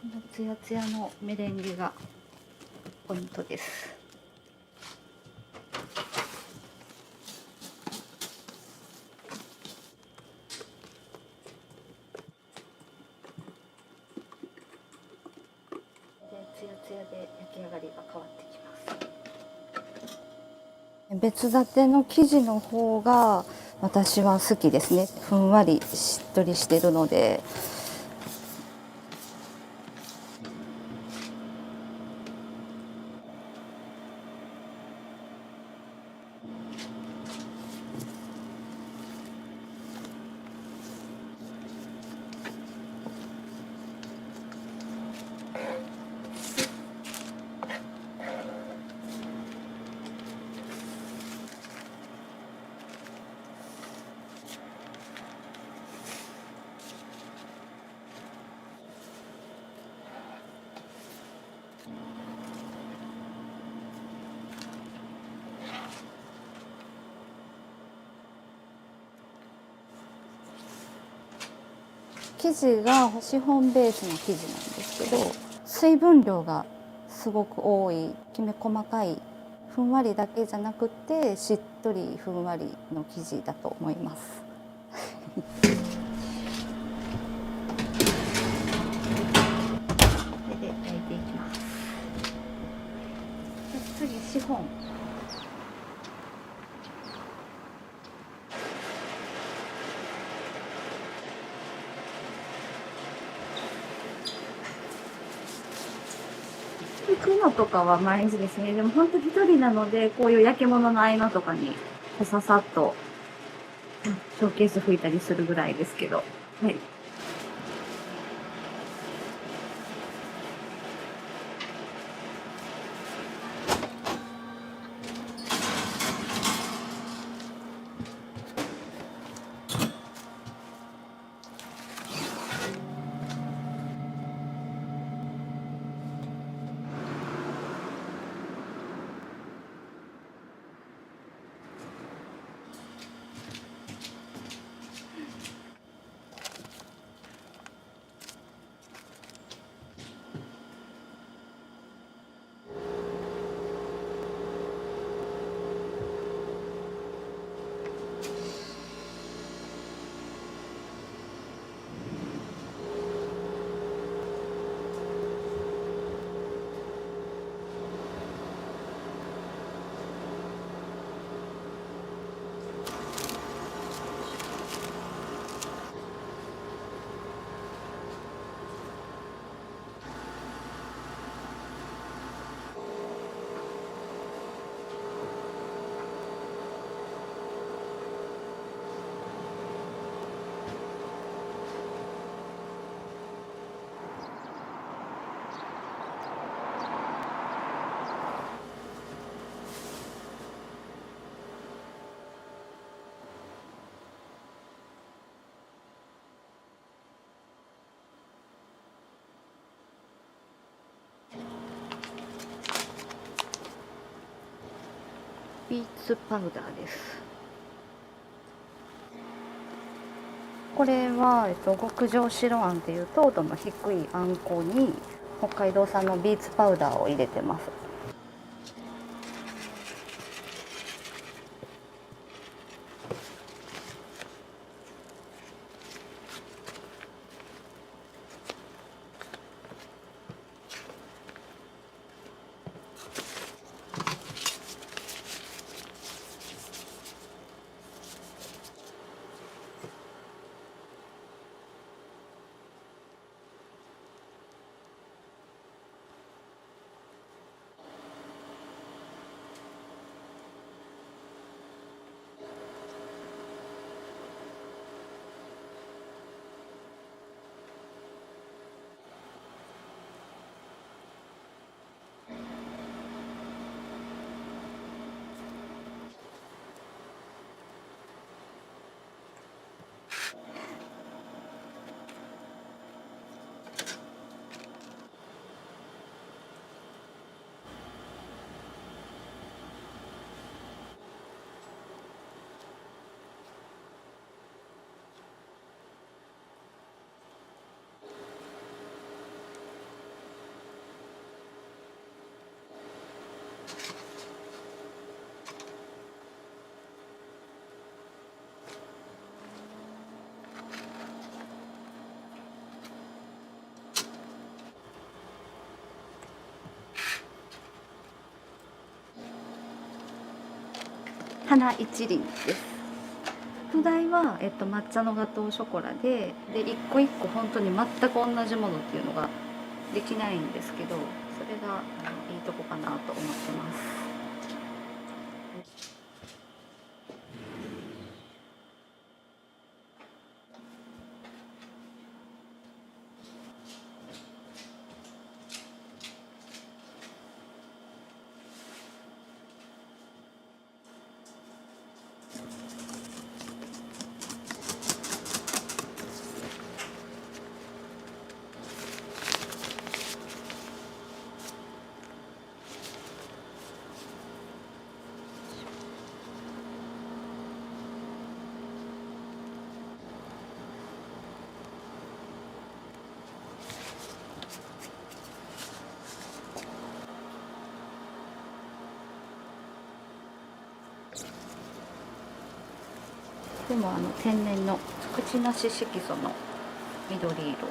このツヤツヤのメレンゲがポイントです。ツヤツヤで焼き上がりが変わってきます。別立ての生地の方が私は好きですね。ふんわりしっとりしてるので。生地がシフォンベースの生地なんですけど、水分量がすごく多い、きめ細かい、ふんわりだけじゃなくてしっとりふんわりの生地だと思います。これで焼いていきます。で次シフォン。行くのとかは毎日ですね。でも本当一人なので、こういう焼き物の合間とかにささっとショーケース拭いたりするぐらいですけど。はい。ビーツパウダーです。これは、極上白あんっていう糖度の低いあんこに北海道産のビーツパウダーを入れてます。花一輪です。土台は、抹茶のガトーショコラで一個一個本当に全く同じものっていうのができないんですけど、それがいいとこかなと思ってます。でも天然の口なし色素の緑色です。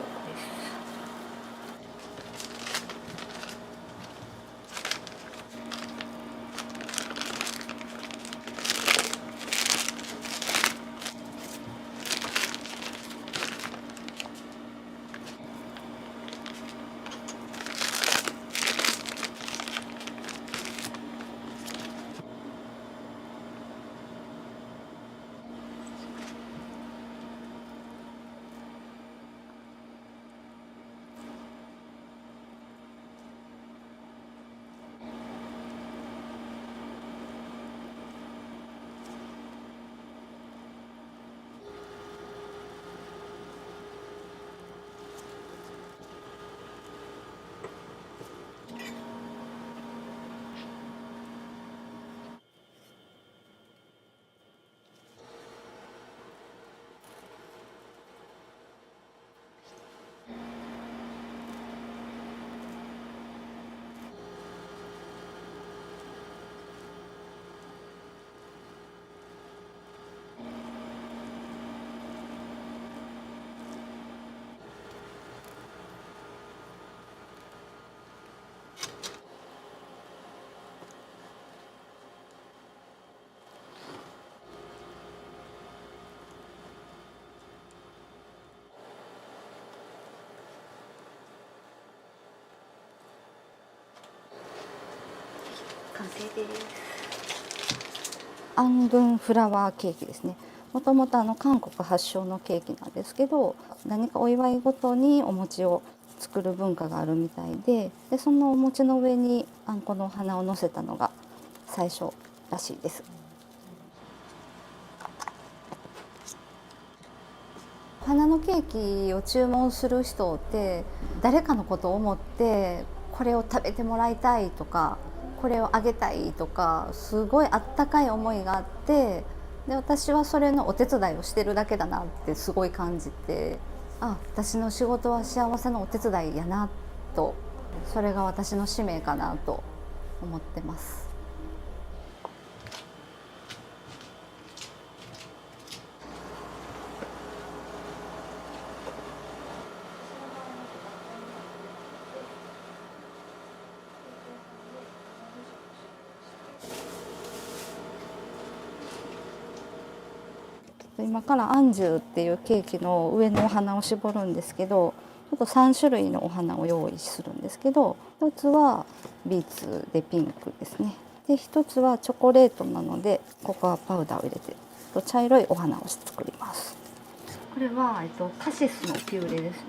完成です。アンドゥンフラワーケーキですね。もともと韓国発祥のケーキなんですけど、何かお祝いごとにお餅を作る文化があるみたいで、そのお餅の上にあんこのお花を乗せたのが最初らしいです。お花のケーキを注文する人って誰かのことを思ってこれを食べてもらいたいとか、これをあげたいとか、すごいあったかい思いがあって、で私はそれのお手伝いをしてるだけだなってすごい感じて、あ、私の仕事は幸せのお手伝いやなと、それが私の使命かなと思ってます。今からアンジュっていうケーキの上のお花を絞るんですけど、ちょっと3種類のお花を用意するんですけど、一つはビーツでピンクですね。で一つはチョコレートなのでココアパウダーを入れて茶色いお花を作ります。これはカシスのピューレですね。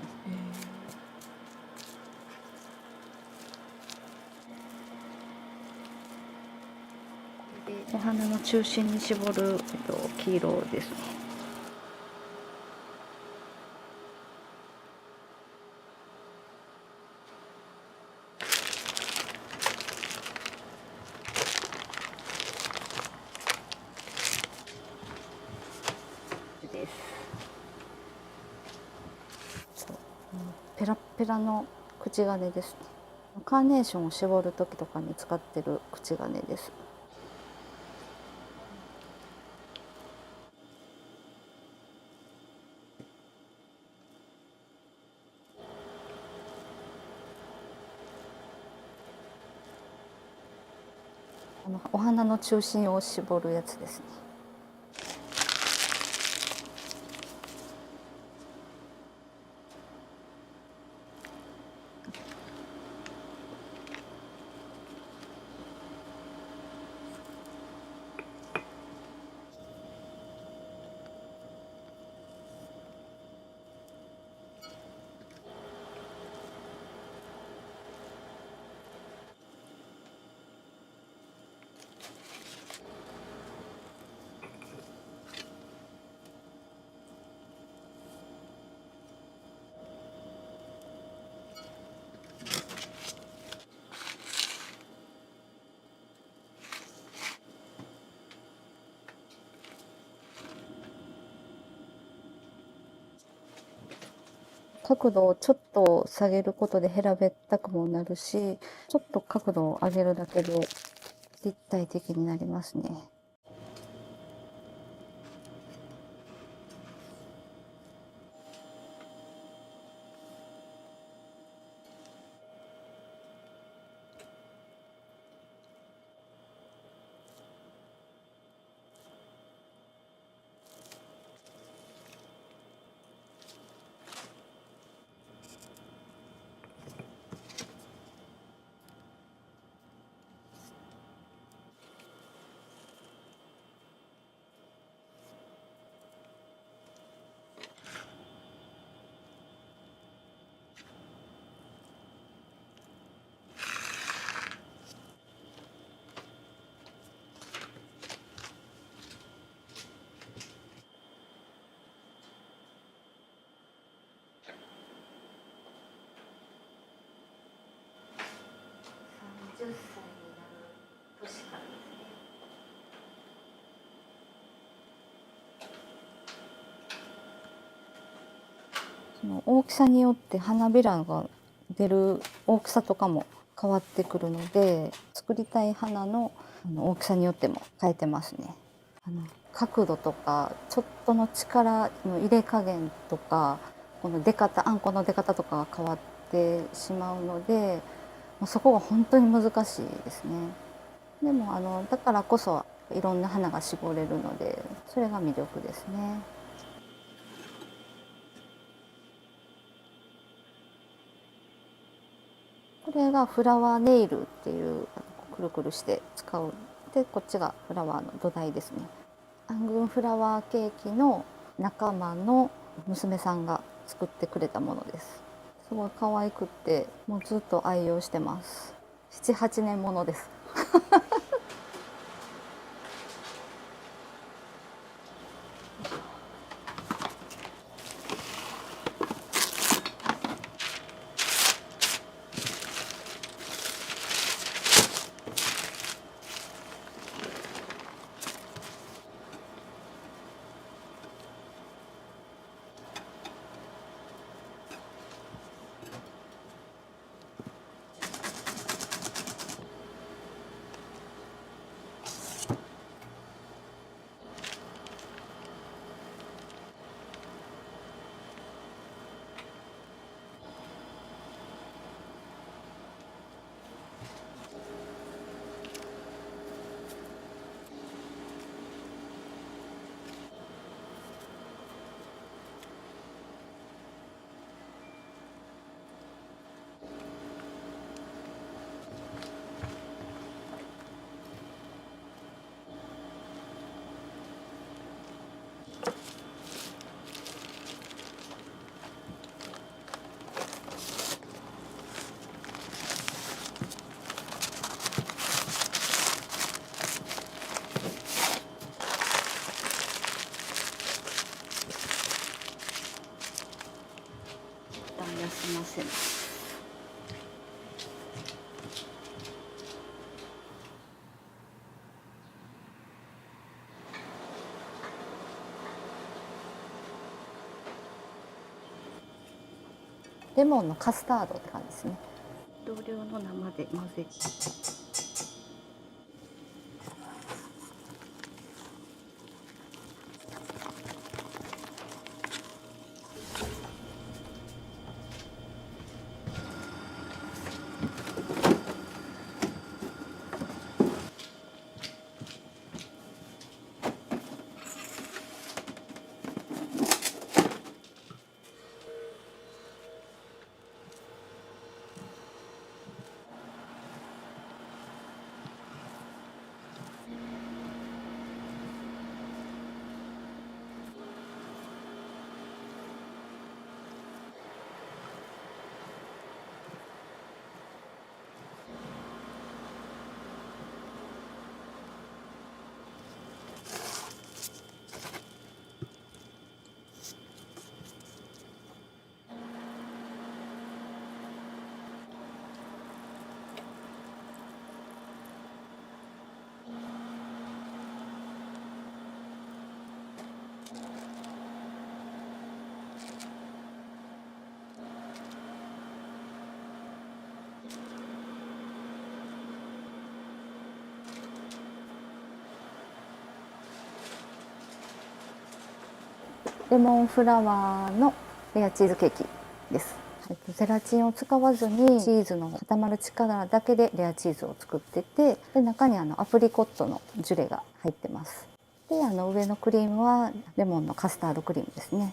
お花の中心に絞る黄色ですね。ペラッペラの口金ですね。カーネーションを絞る時とかに使ってる口金です。お花の中心を絞るやつですね。角度をちょっと下げることで平べったくもなるし、ちょっと角度を上げるだけで立体的になりますね。30歳になる年からですね。その大きさによって花びらが出る大きさとかも変わってくるので、作りたい花の大きさによっても変えてますね。角度とかちょっとの力の入れ加減とか、この出方、あんこの出方とかが変わってしまうので、そこが本当に難しいですね。でもだからこそいろんな花が絞れるので、それが魅力ですね。これがフラワーネイルっていうくるくるして使う。でこっちがフラワーの土台ですね。アングンフラワーケーキの仲間の娘さんが作ってくれたものです。すごい可愛くって、もうずっと愛用してます。7、8年ものです。休ませます。レモンのカスタードって感じですね。同量の生で混ぜて。レモンフラワーのレアチーズケーキです。ゼラチンを使わずにチーズの固まる力だけでレアチーズを作ってて、で中にアプリコットのジュレが入ってます。で上のクリームはレモンのカスタードクリームですね。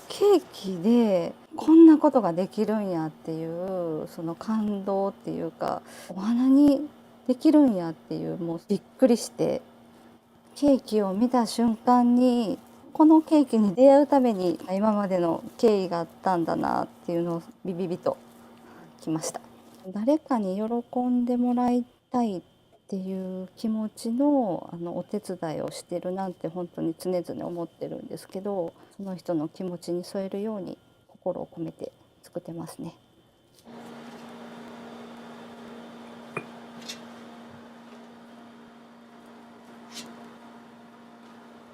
ケーキでこんなことができるんやっていうその感動っていうか、お花にできるんやっていう、もうびっくりして、ケーキを見た瞬間にこのケーキに出会うために今までの経緯があったんだなっていうのをビビビときました。誰かに喜んでもらいたいっていう気持ちのお手伝いをしてるなんて本当に常々思ってるんですけど、その人の気持ちに添えるように心を込めて作ってますね。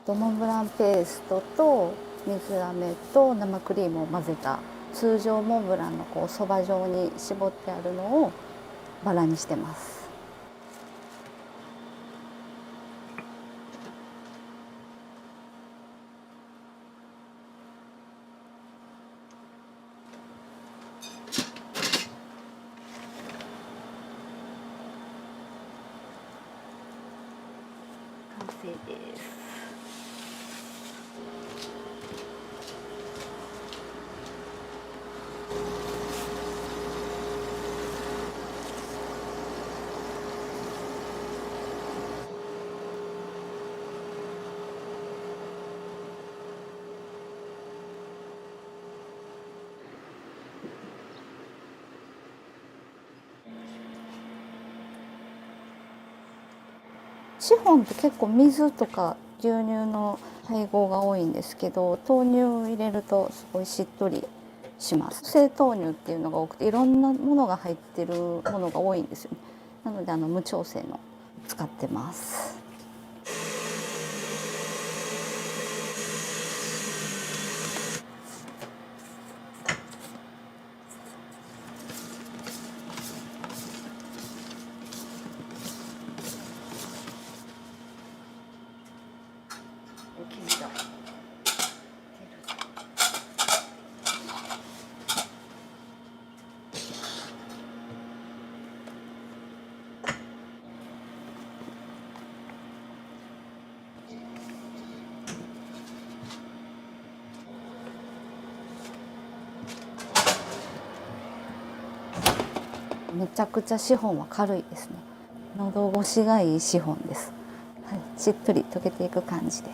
モンブランペーストと水飴と生クリームを混ぜた通常モンブランのそば状に絞ってあるのをバラにしてます。完成です。シフォンって結構水とか牛乳の配合が多いんですけど、豆乳を入れるとすごいしっとりします。生豆乳っていうのが多くて、いろんなものが入ってるものが多いんですよね。なので無調整の使ってます。めちゃくちゃシフォンは軽いですね。喉越しがいいシフォンです。はい、しっとり溶けていく感じで。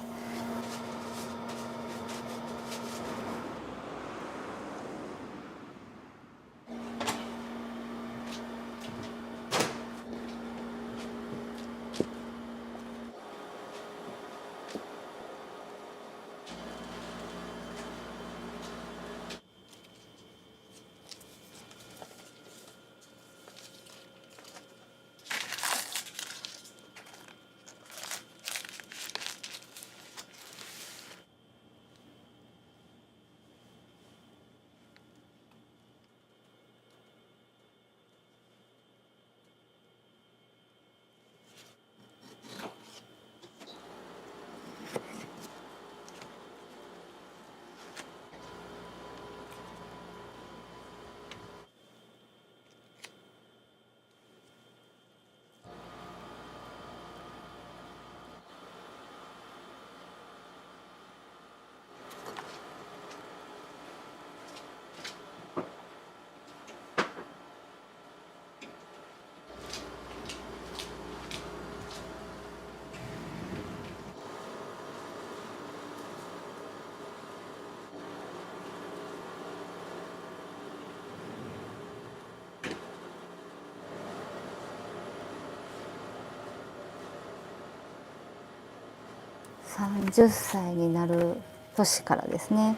30歳になる年からですね。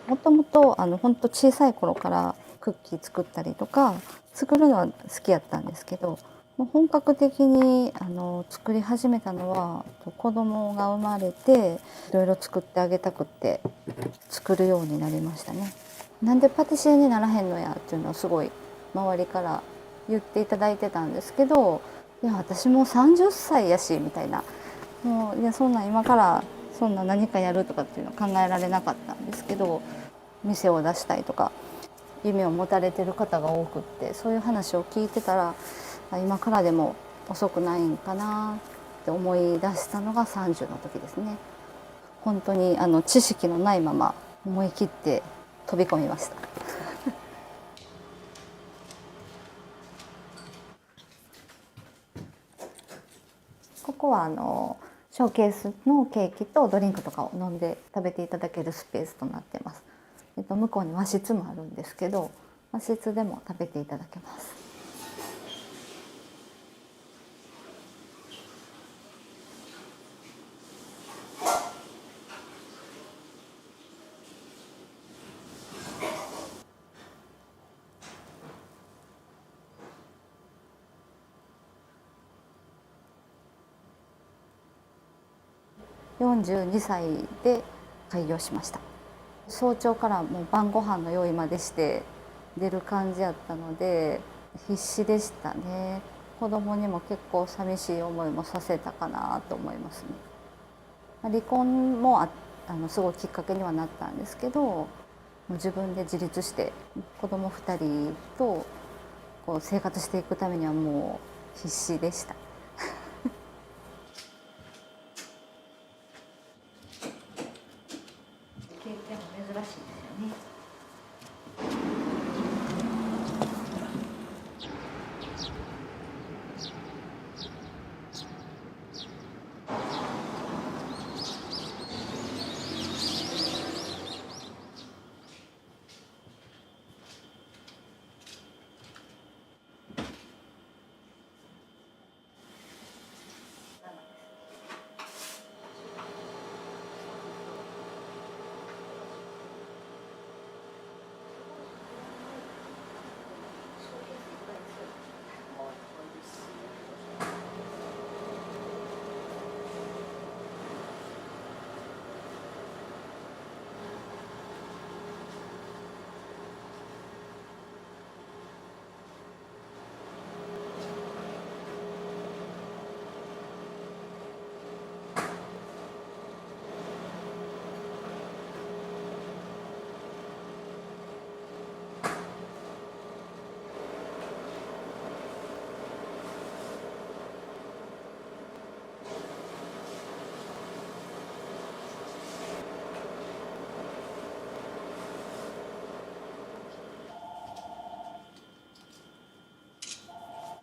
もともと本当小さい頃からクッキー作ったりとか作るのは好きやったんですけど、もう本格的に作り始めたのは子供が生まれていろいろ作ってあげたくって作るようになりましたね。なんでパティシエにならへんのやっていうのをすごい周りから言っていただいてたんですけど、いや私もう30歳やしみたいなもういやそんな今からそんな何かやるとかっていうのは考えられなかったんですけど、店を出したいとか夢を持たれてる方が多くって、そういう話を聞いてたら今からでも遅くないんかなって思い出したのが30の時ですね。本当に知識のないまま思い切って飛び込みました。ここはショーケースのケーキとドリンクとかを飲んで食べていただけるスペースとなってます。向こうに和室もあるんですけど、和室でも食べていただけます。42歳で開業しました。早朝からもう晩ご飯の用意までして出る感じやったので必死でしたね。子供にも結構寂しい思いもさせたかなと思いますね。離婚もすごいきっかけにはなったんですけど、もう自分で自立して子供2人とこう生活していくためにはもう必死でした。経験も珍しいですよね。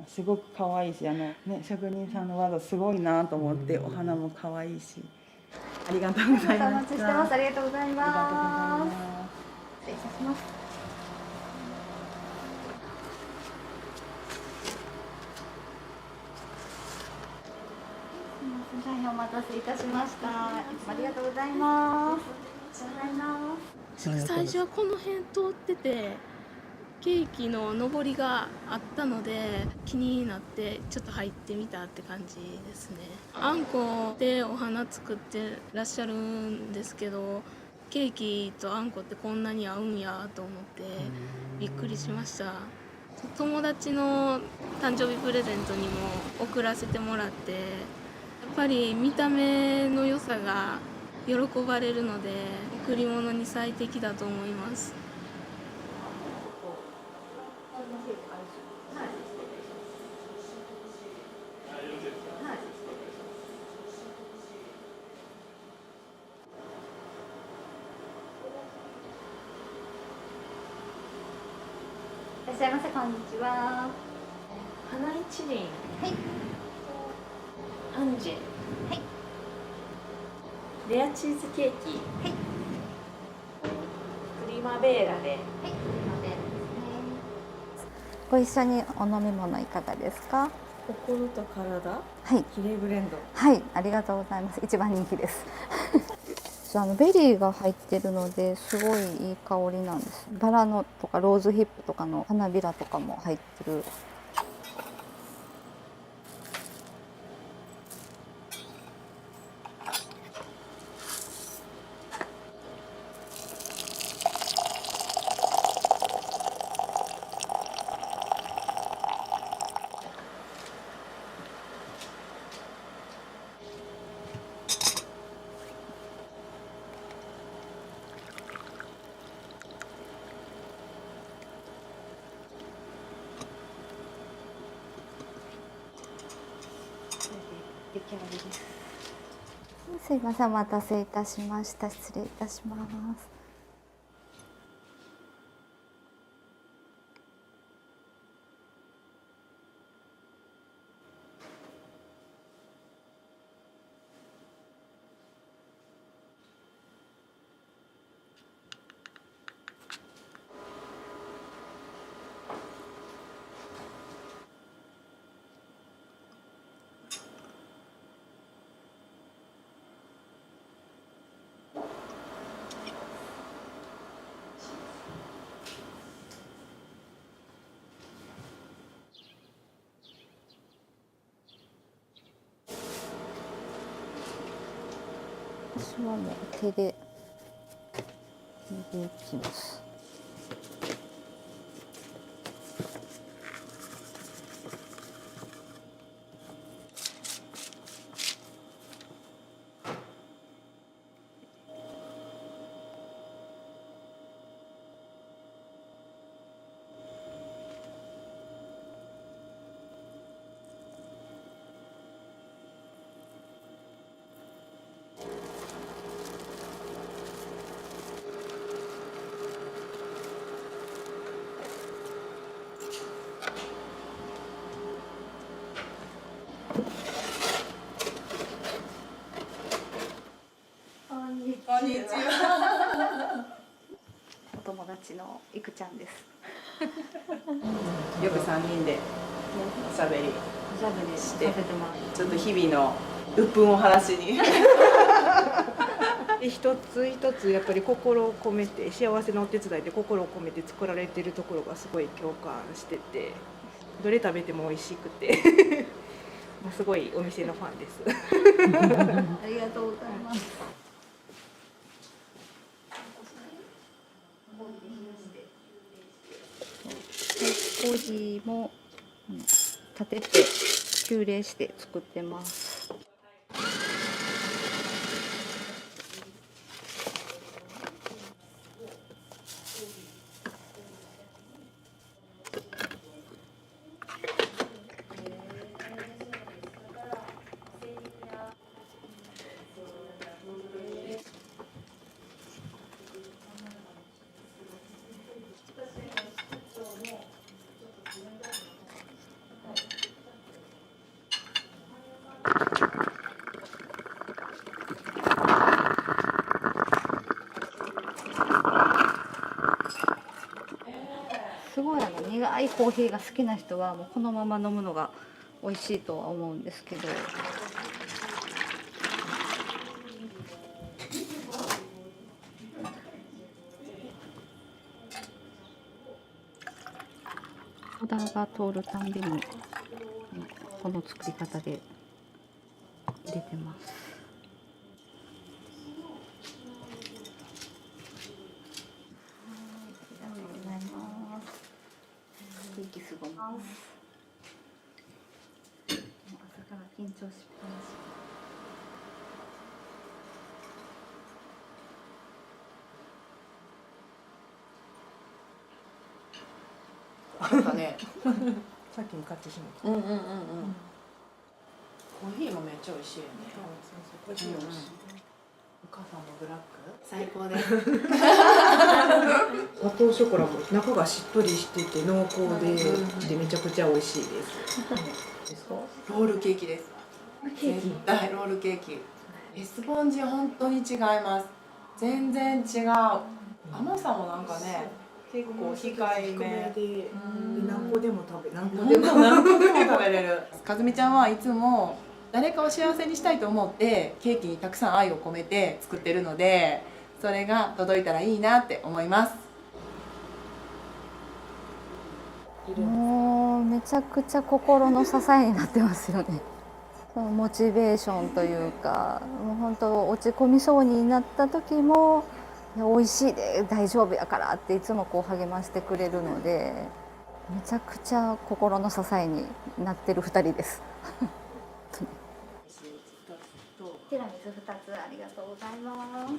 すごく可愛いし、職人さんの技すごいなと思って、お花も可愛いし。ありがとうございます。お待ちしてます。ありがとうございます。失礼いたします。大変お待たせいたしました。ありがとうございます。最初はこの辺通っててケーキの上りがあったので気になってちょっと入ってみたって感じですね。あんこでお花作ってらっしゃるんですけど、ケーキとあんこってこんなに合うんやと思ってびっくりしました。友達の誕生日プレゼントにも送らせてもらって、やっぱり見た目の良さが喜ばれるので贈り物に最適だと思います。いらっしゃいませ、こんにちは。花一輪。はい。アンジェ。はい。レアチーズケーキ。はい。プリマベーラで。はい。プリマベーラですね。ご一緒にお飲み物いかがですか？心と体。はい。キレイブレンド。はい、ありがとうございます。一番人気です。ベリーが入ってるのですごいいい香りなんです。バラのとかローズヒップとかの花びらとかも入ってる。き上げです。すいません、お待たせいたしました。失礼いたします。私はもう手でいきます。こんにちは。お友達のいくちゃんです。よく3人でおしゃべりしてちょっと日々の鬱憤を晴らしにで一つ一つやっぱり心を込めて幸せなお手伝いで心を込めて作られているところがすごい共感してて、どれ食べても美味しくてもうすごいお店のファンです。ありがとうございます。コーヒーも立てて急冷して作ってます。すごい苦いコーヒーが好きな人はもうこのまま飲むのが美味しいとは思うんですけど、ソダが通るたんびにこの作り方で入れてます。息すごます。朝から緊張しっぱなし。なんかねさっきに買ってしまった。コーヒーもめっちゃ美味しいよね。コーヒー美味しい。お母さんのブラック最高です。ガトーショコラも中がしっとりしてて濃厚でめちゃくちゃ美味しいです。ロールケーキです。絶対ロールケーキ。スポンジ本当に違います。全然違う。甘さもなんかね、結構控えめで何個でも食べ何個でも食べれる。かずみちゃんはいつも誰かを幸せにしたいと思ってケーキにたくさん愛を込めて作ってるので、それが届いたらいいなって思います。もうめちゃくちゃ心の支えになってますよね。そのモチベーションというか、もう本当落ち込みそうになった時も「いや美味しいで大丈夫やから」っていつもこう励ましてくれるので、めちゃくちゃ心の支えになってる2人です。ティラミス2つありがとうございます。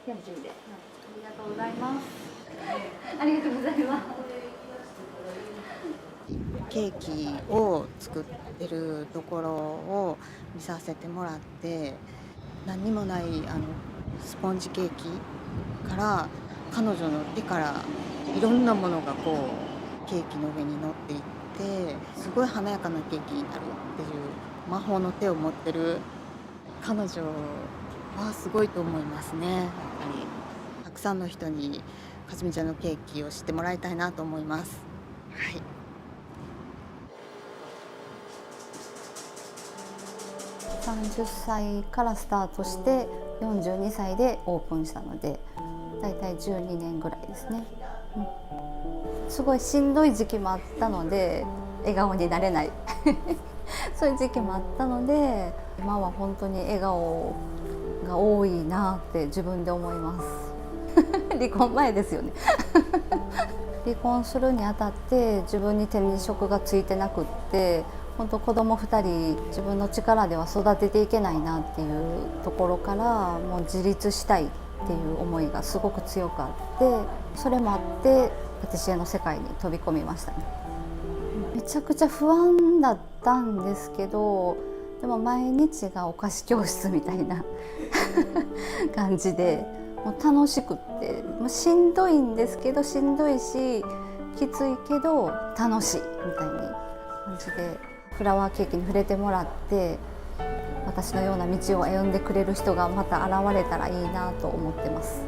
天神で、ありがとうございます。ありがとうございます。ケーキを作ってるところを見させてもらって、何にもないスポンジケーキから彼女の手からいろんなものがこうケーキの上に乗っていって、すごい華やかなケーキになるっていう魔法の手を持ってる彼女はすごいと思いますね。やっぱりたくさんの人にかずみちゃんのケーキを知ってもらいたいなと思います。はい。30歳からスタートして42歳でオープンしたので、だいたい12年ぐらいですね。すごいしんどい時期もあったので、笑顔になれないそういう時期もあったので、今は本当に笑顔が多いなって自分で思います離婚前ですよね離婚するにあたって自分に手に職がついてなくって、本当子供2人自分の力では育てていけないなっていうところから、もう自立したいっていう思いがすごく強くあって、それもあってパティシエの世界に飛び込みましたね。めちゃくちゃ不安だったんですけど、でも毎日がお菓子教室みたいな感じで、もう楽しくって、もうしんどいんですけど、しんどいしきついけど楽しいみたいな感じで、フラワーケーキに触れてもらって、私のような道を歩んでくれる人がまた現れたらいいなと思ってます。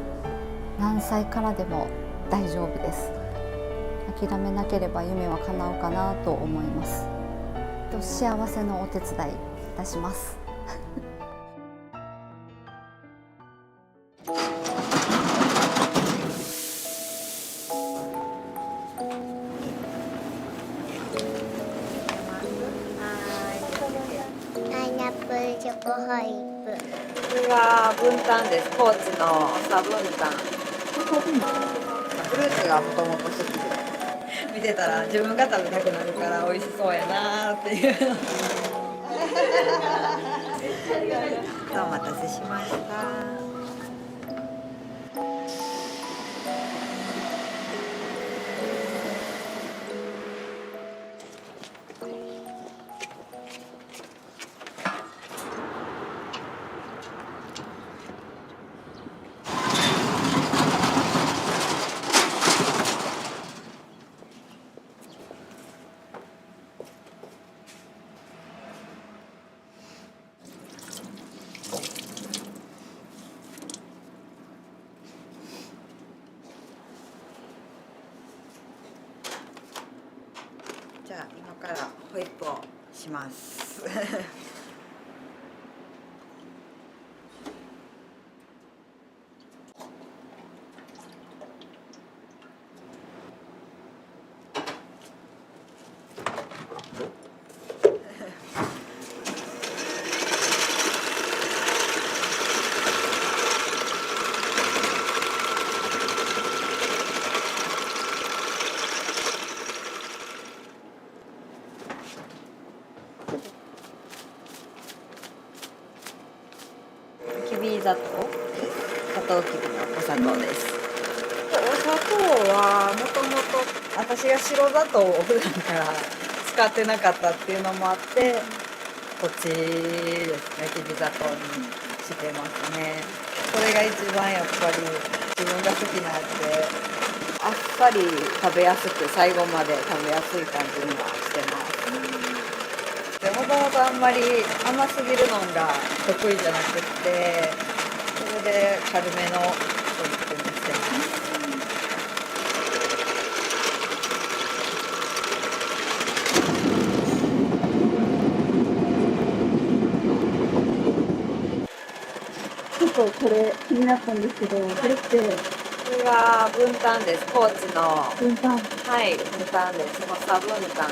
何歳からでも大丈夫です。諦めなければ夢は叶うかなと思います。幸せのお手伝いいたしますパイナップルチョコホイップ。これはブンタンです。高知のサブンタン。フルーツがもともと好きで、見てたら自分が食べたくなるから美味しそうやなっていうお待たせしました。じゃあ今からホイップをしますきび砂糖、サトウキビのお砂糖です。お砂糖はもともと私が白砂糖を普段から使ってなかったっていうのもあって、こっちですね、きび砂糖にしてますね。これが一番やっぱり自分が好きなやつで、あっさり食べやすく、最後まで食べやすい感じにはしてます。もともとあんまり甘すぎるのが得意じゃなくって、それで軽めのホイップにしてます。ちょっとこれ気になったんですけど、これってこれはブンタンです。高知のブンタン。はい、ブンタンです。モサブンタン。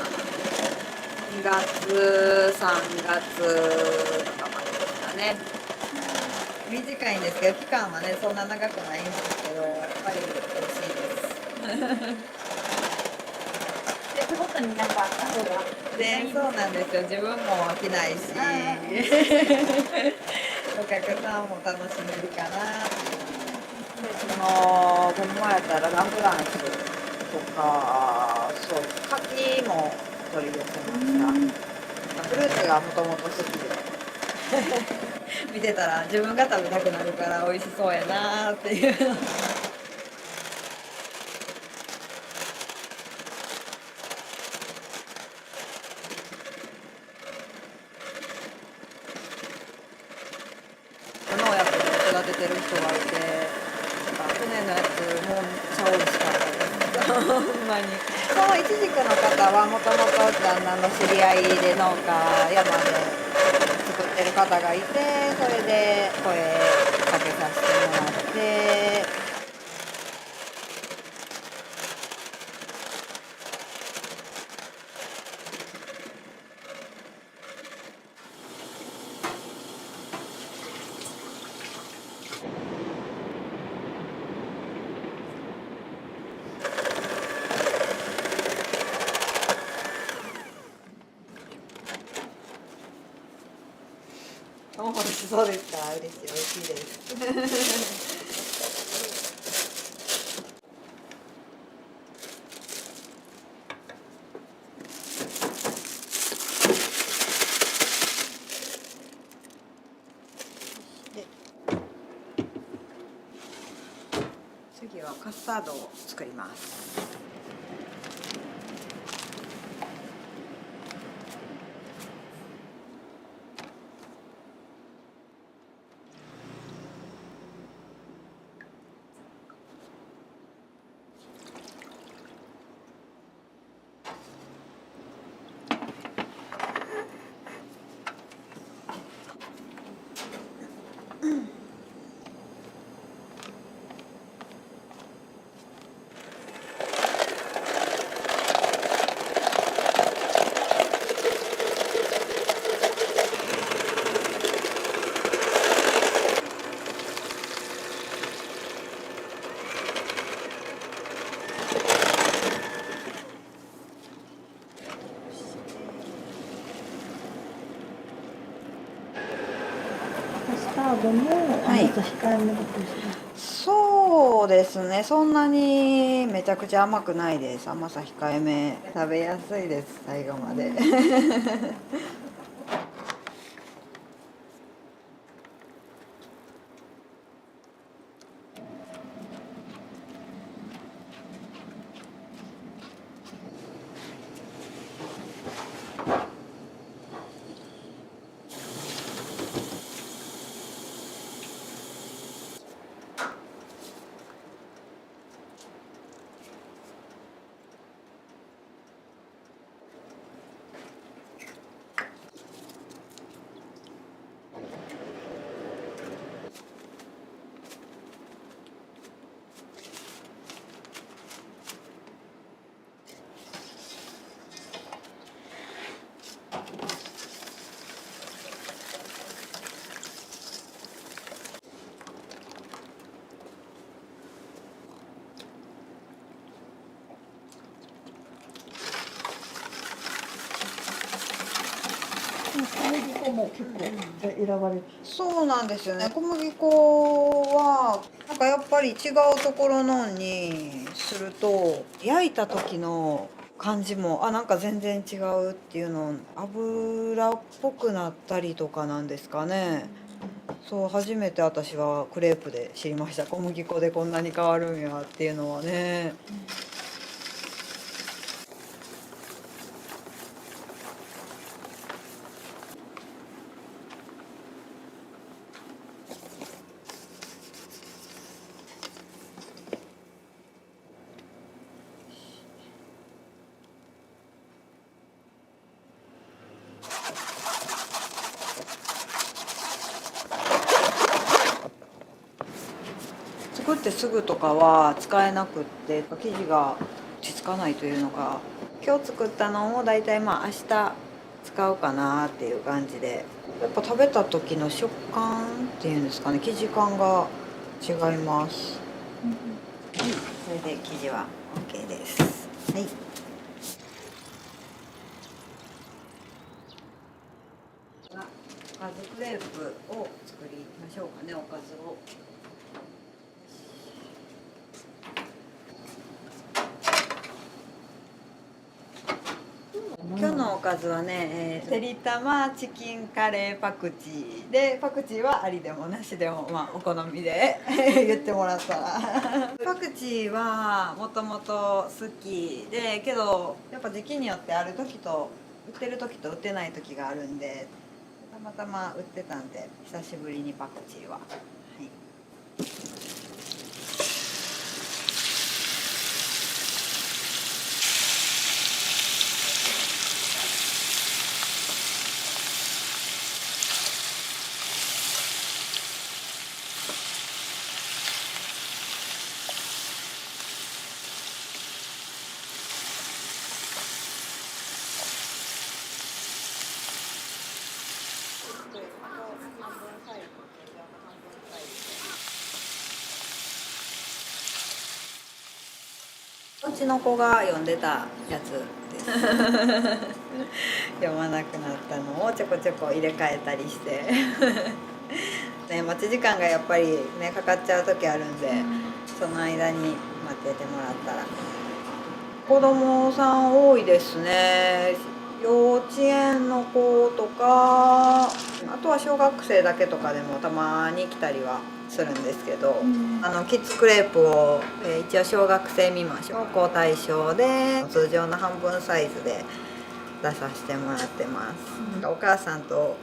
2月、3月とかまでですかね。短いんですけど、期間はね、そんな長くないんですけど、やっぱり美味しいです。手元になんか後が。そうなんですよ。自分も飽きないし、お客さんも楽しめるかな。ほんまやったらラ・フランスとか、そう柿も取り寄せました。フルーツがもともと好きで見てたら自分が食べたくなるから美味しそうやなっていう。農薬で育ててる人がいて、船のやつもうめっちゃ美味しかったです。ほんまに。そのイチジクの方はもともと旦那の知り合いで農家山で作ってる方がいて、それで声かけさせてもらって。そうですか、嬉しい、美味しいです。次はカスタードを作ります。そうですね、そんなにめちゃくちゃ甘くないです。甘さ控えめ、食べやすいです、最後まで。も結構選ばれて、そうなんですよね。小麦粉はなんかやっぱり違うところのにすると焼いた時の感じもなんか全然違うっていうの、油っぽくなったりとかなんですかね。そう初めて私はクレープで知りました。小麦粉でこんなに変わるんやっていうのはね。作ってすぐとかは使えなくって生地が落ち着かないというのか、今日作ったのをだいたい明日使うかなっていう感じで、やっぱ食べた時の食感っていうんですかね、生地感が違います。それで生地は OK です。はい。おかずクレープを作りましょうかね。おかずを。今日のおかずはね、てりたまチキンカレーパクチーで、パクチーはありでもなしでも、まあ、お好みで言ってもらったらパクチーはもともと好きで、けどやっぱ時期によってある時と売ってる時と売ってない時があるんで、たまたま売ってたんで久しぶりにパクチーは。うちの子が読んでたやつです読まなくなったのをちょこちょこ入れ替えたりしてね、待ち時間がやっぱりねかかっちゃう時あるんで、その間に待っててもらったら。子供さん多いですね。幼稚園の子とか、あとは小学生だけとかでもたまに来たりはするんですけど、キッズクレープを、一応小学生未満小校対象で通常の半分サイズで出させてもらってます。お母さんと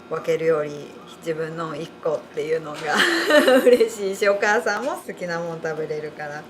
分けるより自分の1個っていうのが嬉しいし、お母さんも好きなもん食べれるから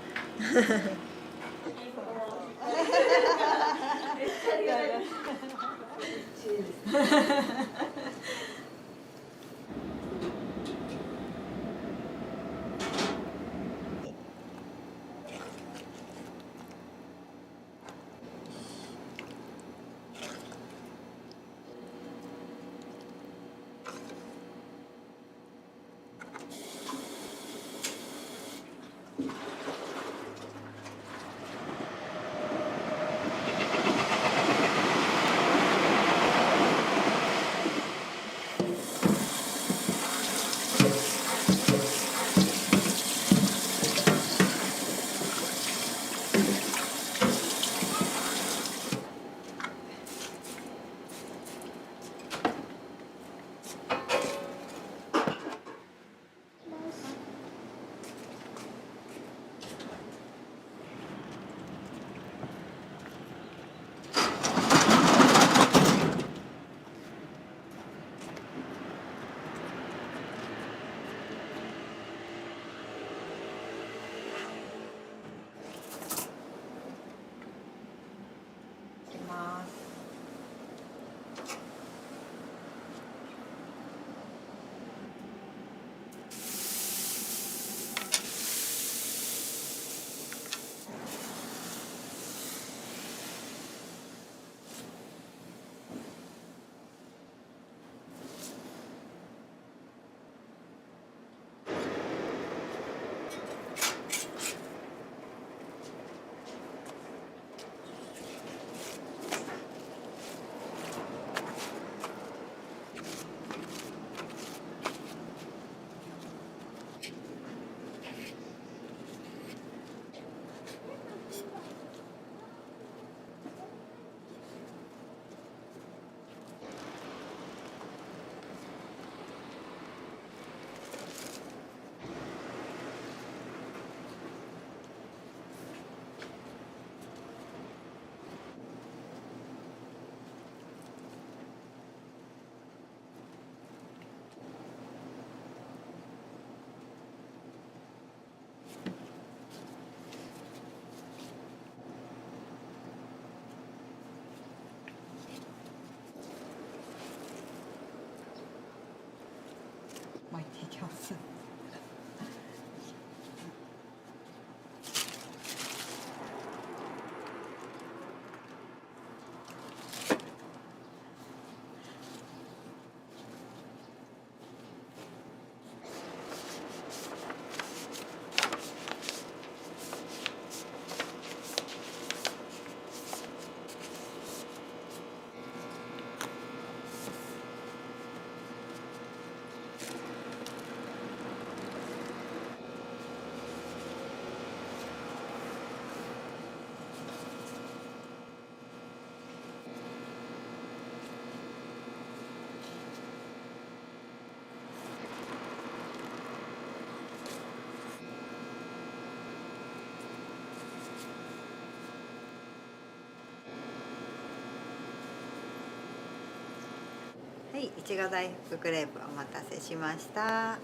い、いちご大福クレープお待たせしました。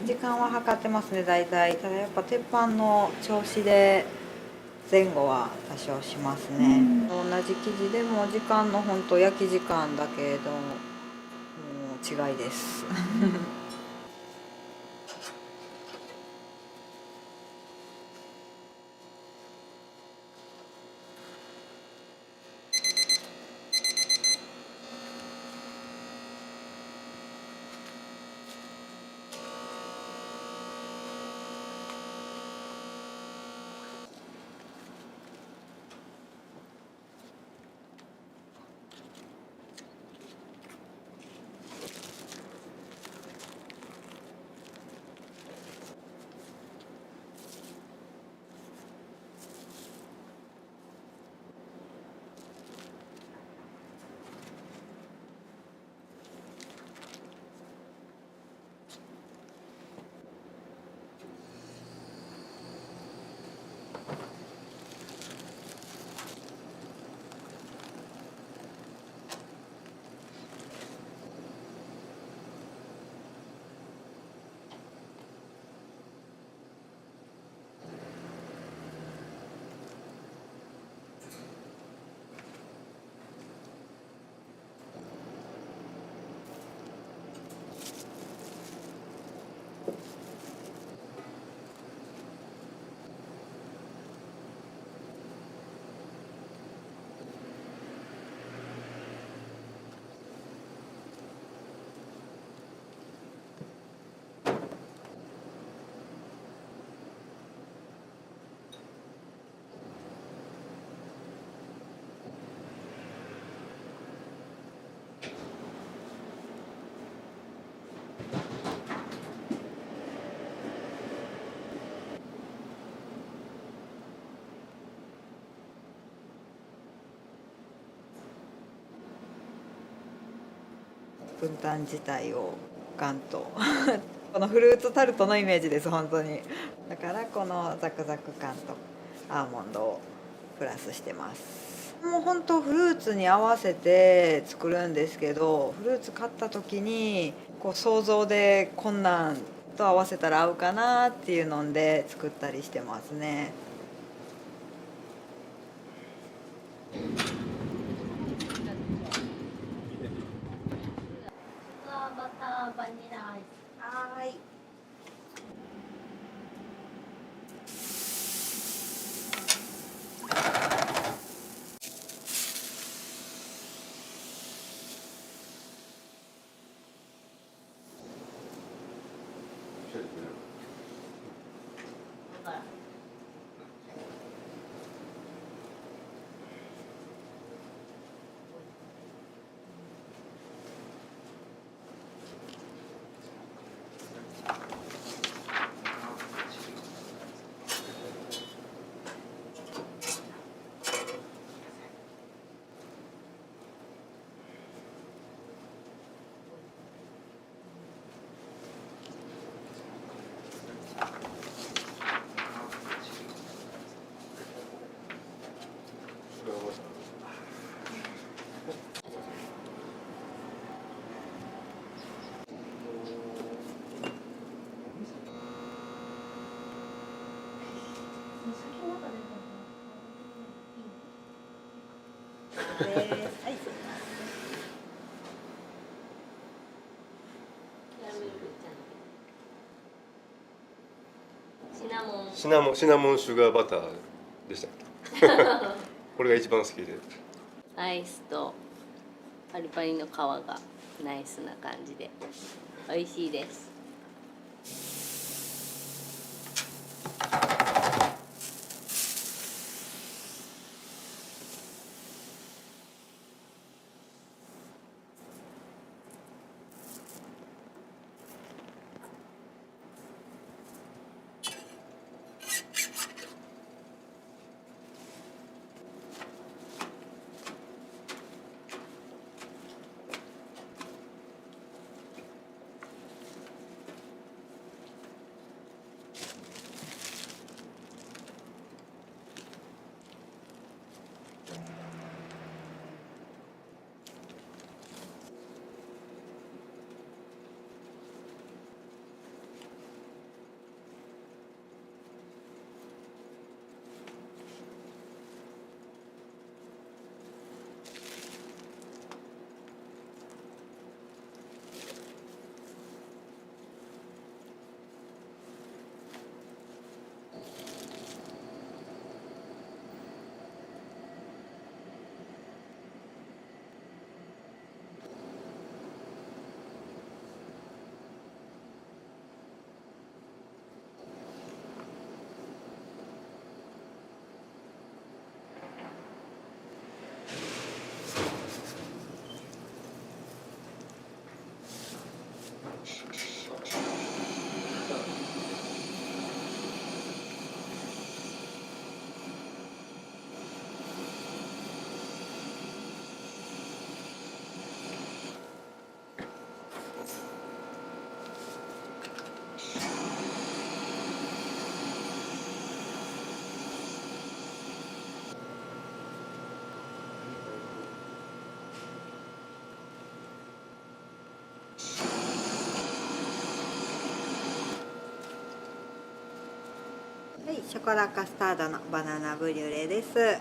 時間は計ってますね、大体。ただやっぱ鉄板の調子で前後は多少しますね。同じ生地でも時間の本当焼き時間だけどもう違いです。分担自体をガンとこのフルーツタルトのイメージです、本当に。だからこのザクザク感とアーモンドをプラスしてます。もう本当フルーツに合わせて作るんですけど、フルーツ買った時にこう想像でこんなんと合わせたら合うかなっていうので作ったりしてますね。バターバニラアイス。はい。シナモンシュガーバターでしたっけこれが一番好きで。アイスとパリパリの皮がナイスな感じで美味しいです。はい、ショコラカスタードのバナナブリュレです。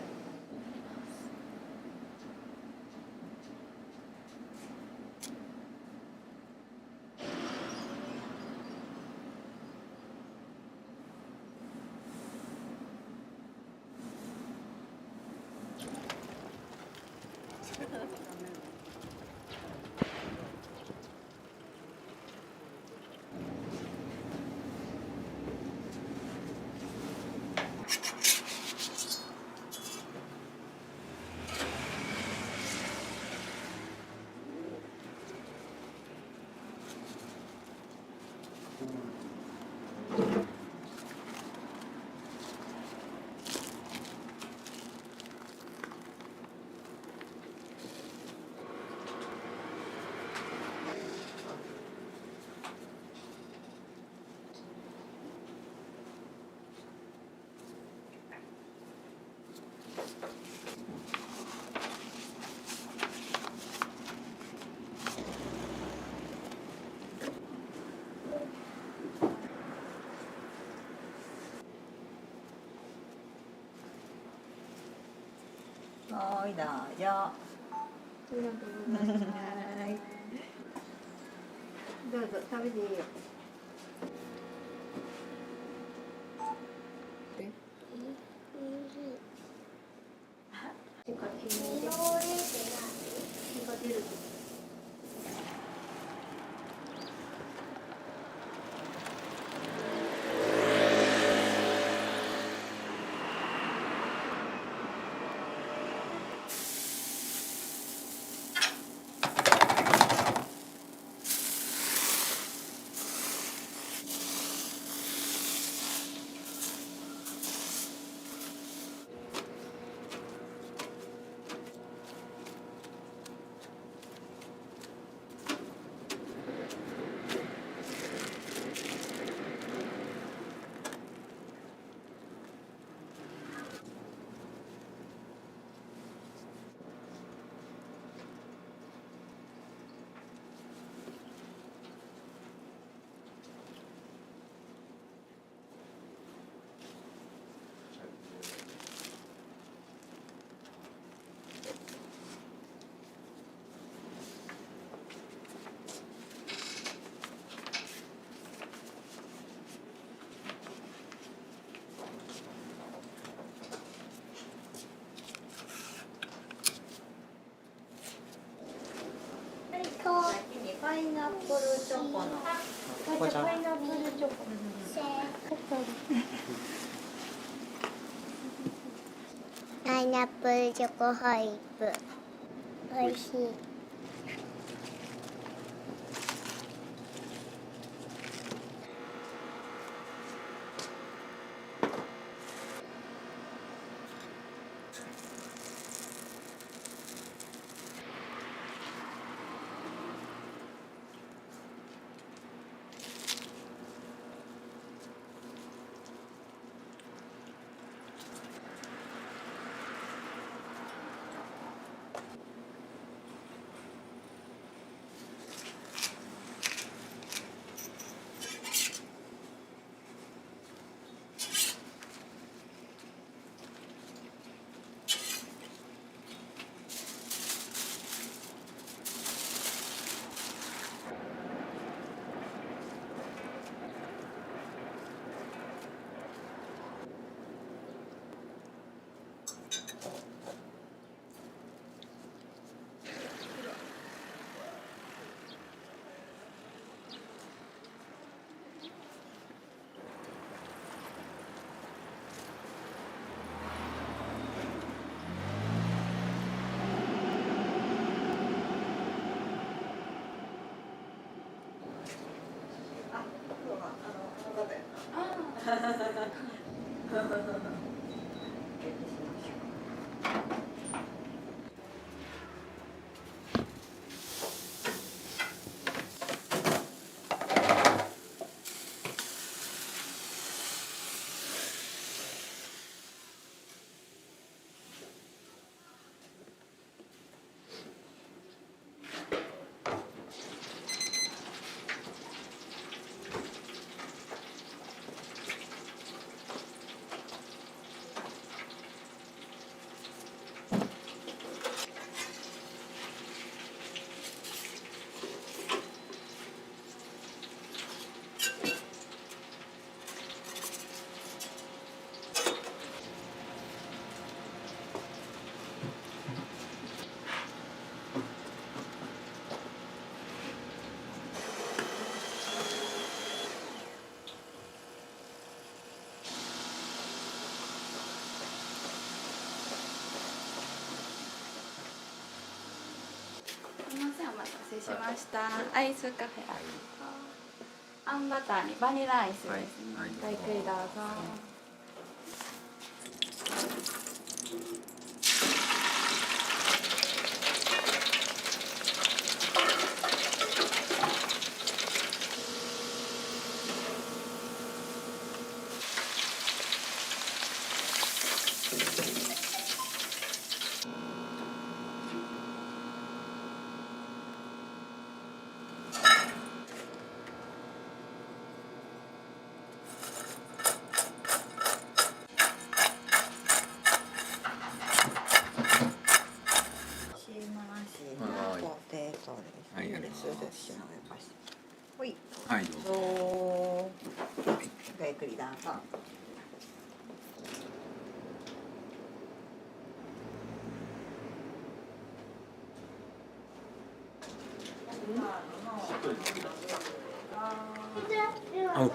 はい、どうぞ。ありがとうございます。どうぞ食べていいよ。パイナップルチョコの。パイナップルチョコ。パイナップルチョコホイップ。美味しい。すみません、お待たせしました。アイスカフェあんバターにバニラアイスですね。ごゆっくりどうぞ。はい、どうぞ。ごゆっくりどうぞ。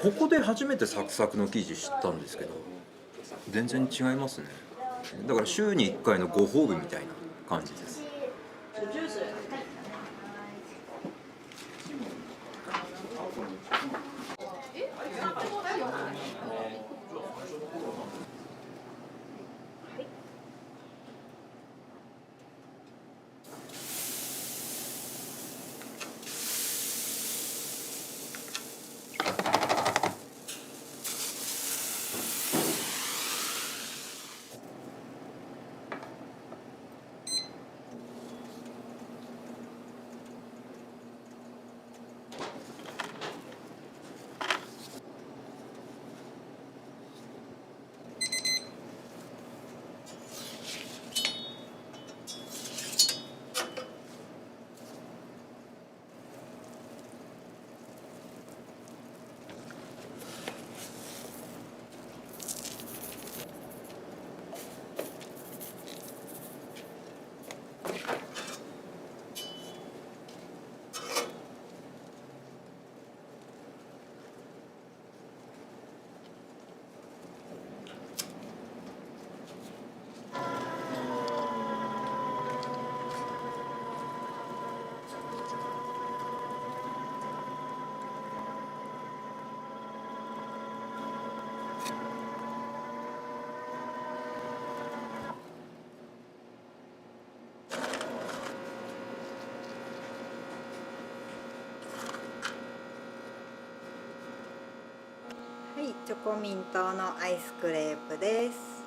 ここで初めてサクサクの生地知ったんですけど、全然違いますね。だから週に1回のご褒美みたいな感じです。はい、チョコミントのアイスクレープです。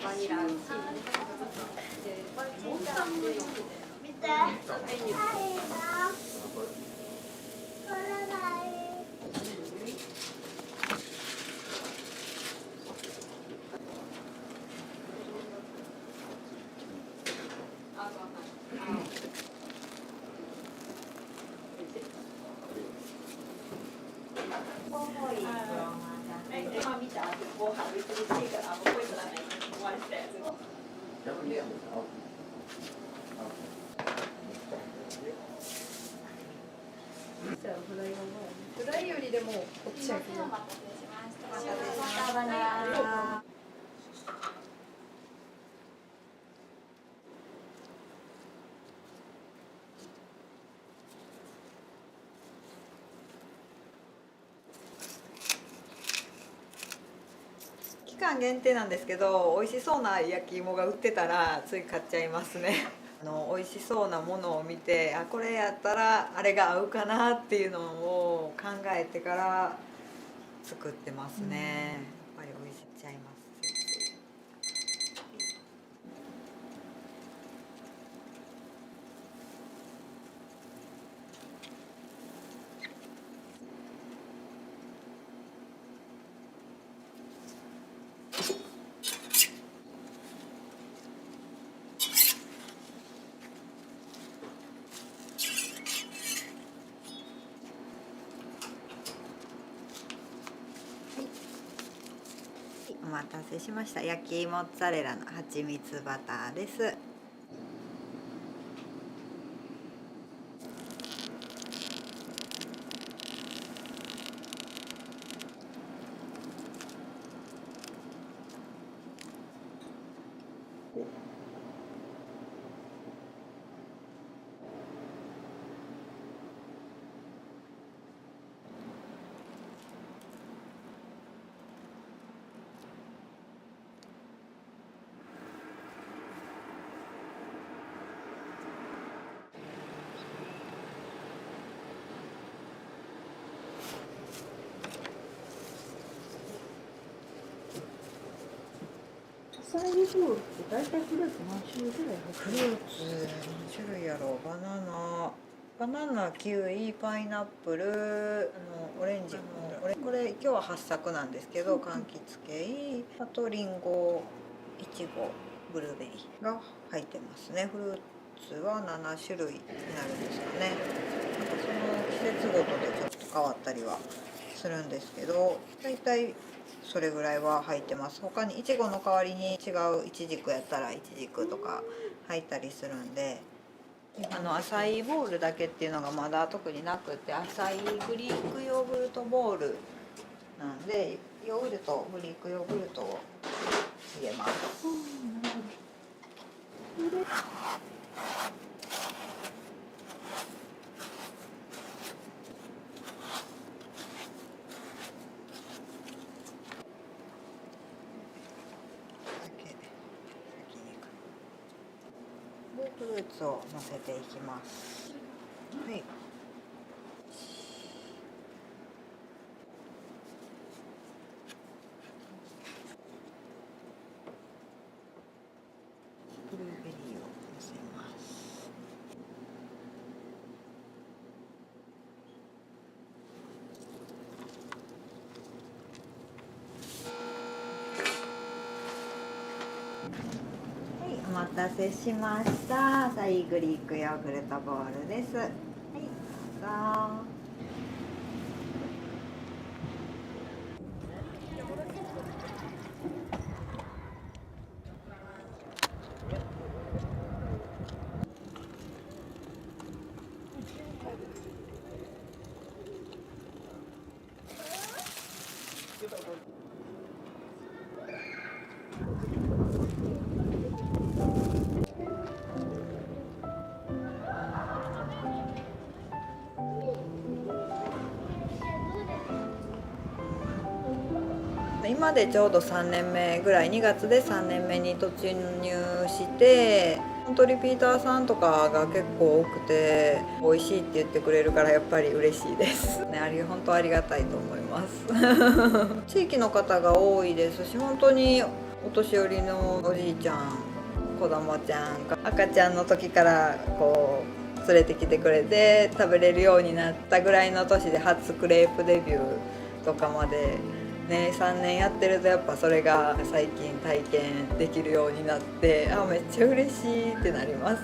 バニラアイス。見て。せちゃうフライがフライよりでもこっちやけど。お待たせしました。期間限定なんですけど、美味しそうな焼き芋が売ってたらつい買っちゃいますね。美味しそうなものを見て、あ、これやったらあれが合うかなっていうのを考えてから作ってますね。やっぱり美味しちゃいます。お待たせしました。焼きモッツァレラの蜂蜜バターです。アサイーボールって大体フルーツ何種類ぐらいフルーツ何種類やろう。バナナ、キウイ、パイナップル、オレンジ、これ今日は8作なんですけど、柑橘系、あとリンゴ、イチゴ、ブルーベリーが入ってますね。フルーツは7種類になるんですかね。なんかその季節ごとでちょっと変わったりはするんですけど、大体それぐらいは入ってます。他にイチゴの代わりに違うイチジクやったらイチジクとか入ったりするんで、アサイーボールだけっていうのがまだ特になくて、アサイーグリークヨーグルトボールなんで、ヨーグルト、グリークヨーグルトを入れます。フルーツを乗せていきます。はい。ブルーベリーを乗せます。お待たせしました。アサイーグリークヨーグルトボールです。はい、どうぞ。今でちょうど3年目ぐらい、2月で3年目に突入して、本当リピーターさんとかが結構多くて、美味しいって言ってくれるからやっぱり嬉しいですね。本当ありがたいと思います地域の方が多いですし、本当にお年寄りのおじいちゃん、子供ちゃんが赤ちゃんの時からこう連れてきてくれて食べれるようになったぐらいの年で初クレープデビューとかまでね、3年やってるとやっぱそれが最近体験できるようになって、めっちゃ嬉しいってなります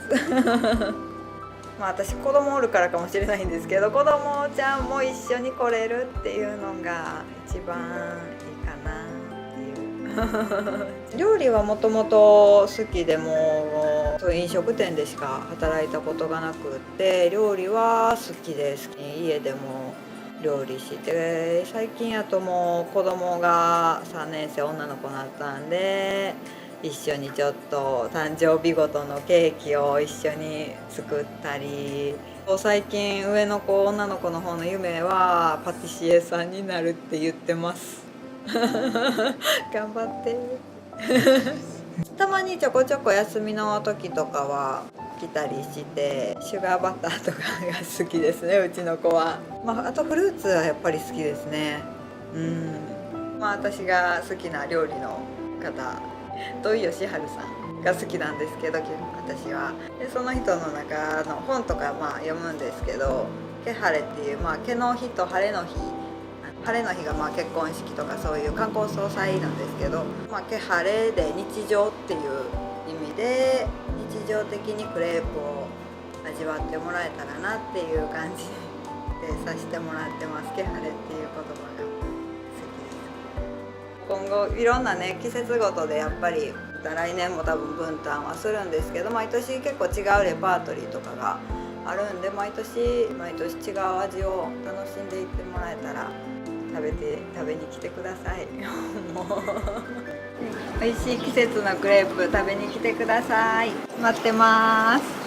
まあ私子供おるからかもしれないんですけど、子供ちゃんも一緒に来れるっていうのが一番いいかなっていう料理はもともと好きでも飲食店でしか働いたことがなくって、料理は好きです。家でも料理して、最近やともう子供が3年生女の子になったんで、一緒にちょっと誕生日ごとのケーキを一緒に作ったり、最近上の子女の子の方の夢はパティシエさんになるって言ってます頑張ってたまにちょこちょこ休みの時とかは来たりして、シュガーバターとかが好きですね、うちの子は。あとフルーツはやっぱり好きですね。私が好きな料理の方、土井善晴さんが好きなんですけど、私は。でその人の中の本とか読むんですけど、ケハレっていう、毛の日と晴れの日、晴れの日が結婚式とかそういう観光総裁なんですけど、ケハレで日常っていう意味で、日常的にクレープを味わってもらえたらなっていう感じでさせてもらってます。ケハレっていう言葉が好きです。今後いろんなね季節ごとでやっぱり来年も多分分担はするんですけど、毎年結構違うレパートリーとかがあるんで、毎年違う味を楽しんでいってもらえたら食べに来てくださいもう美味しい季節のクレープ食べに来てください。待ってます。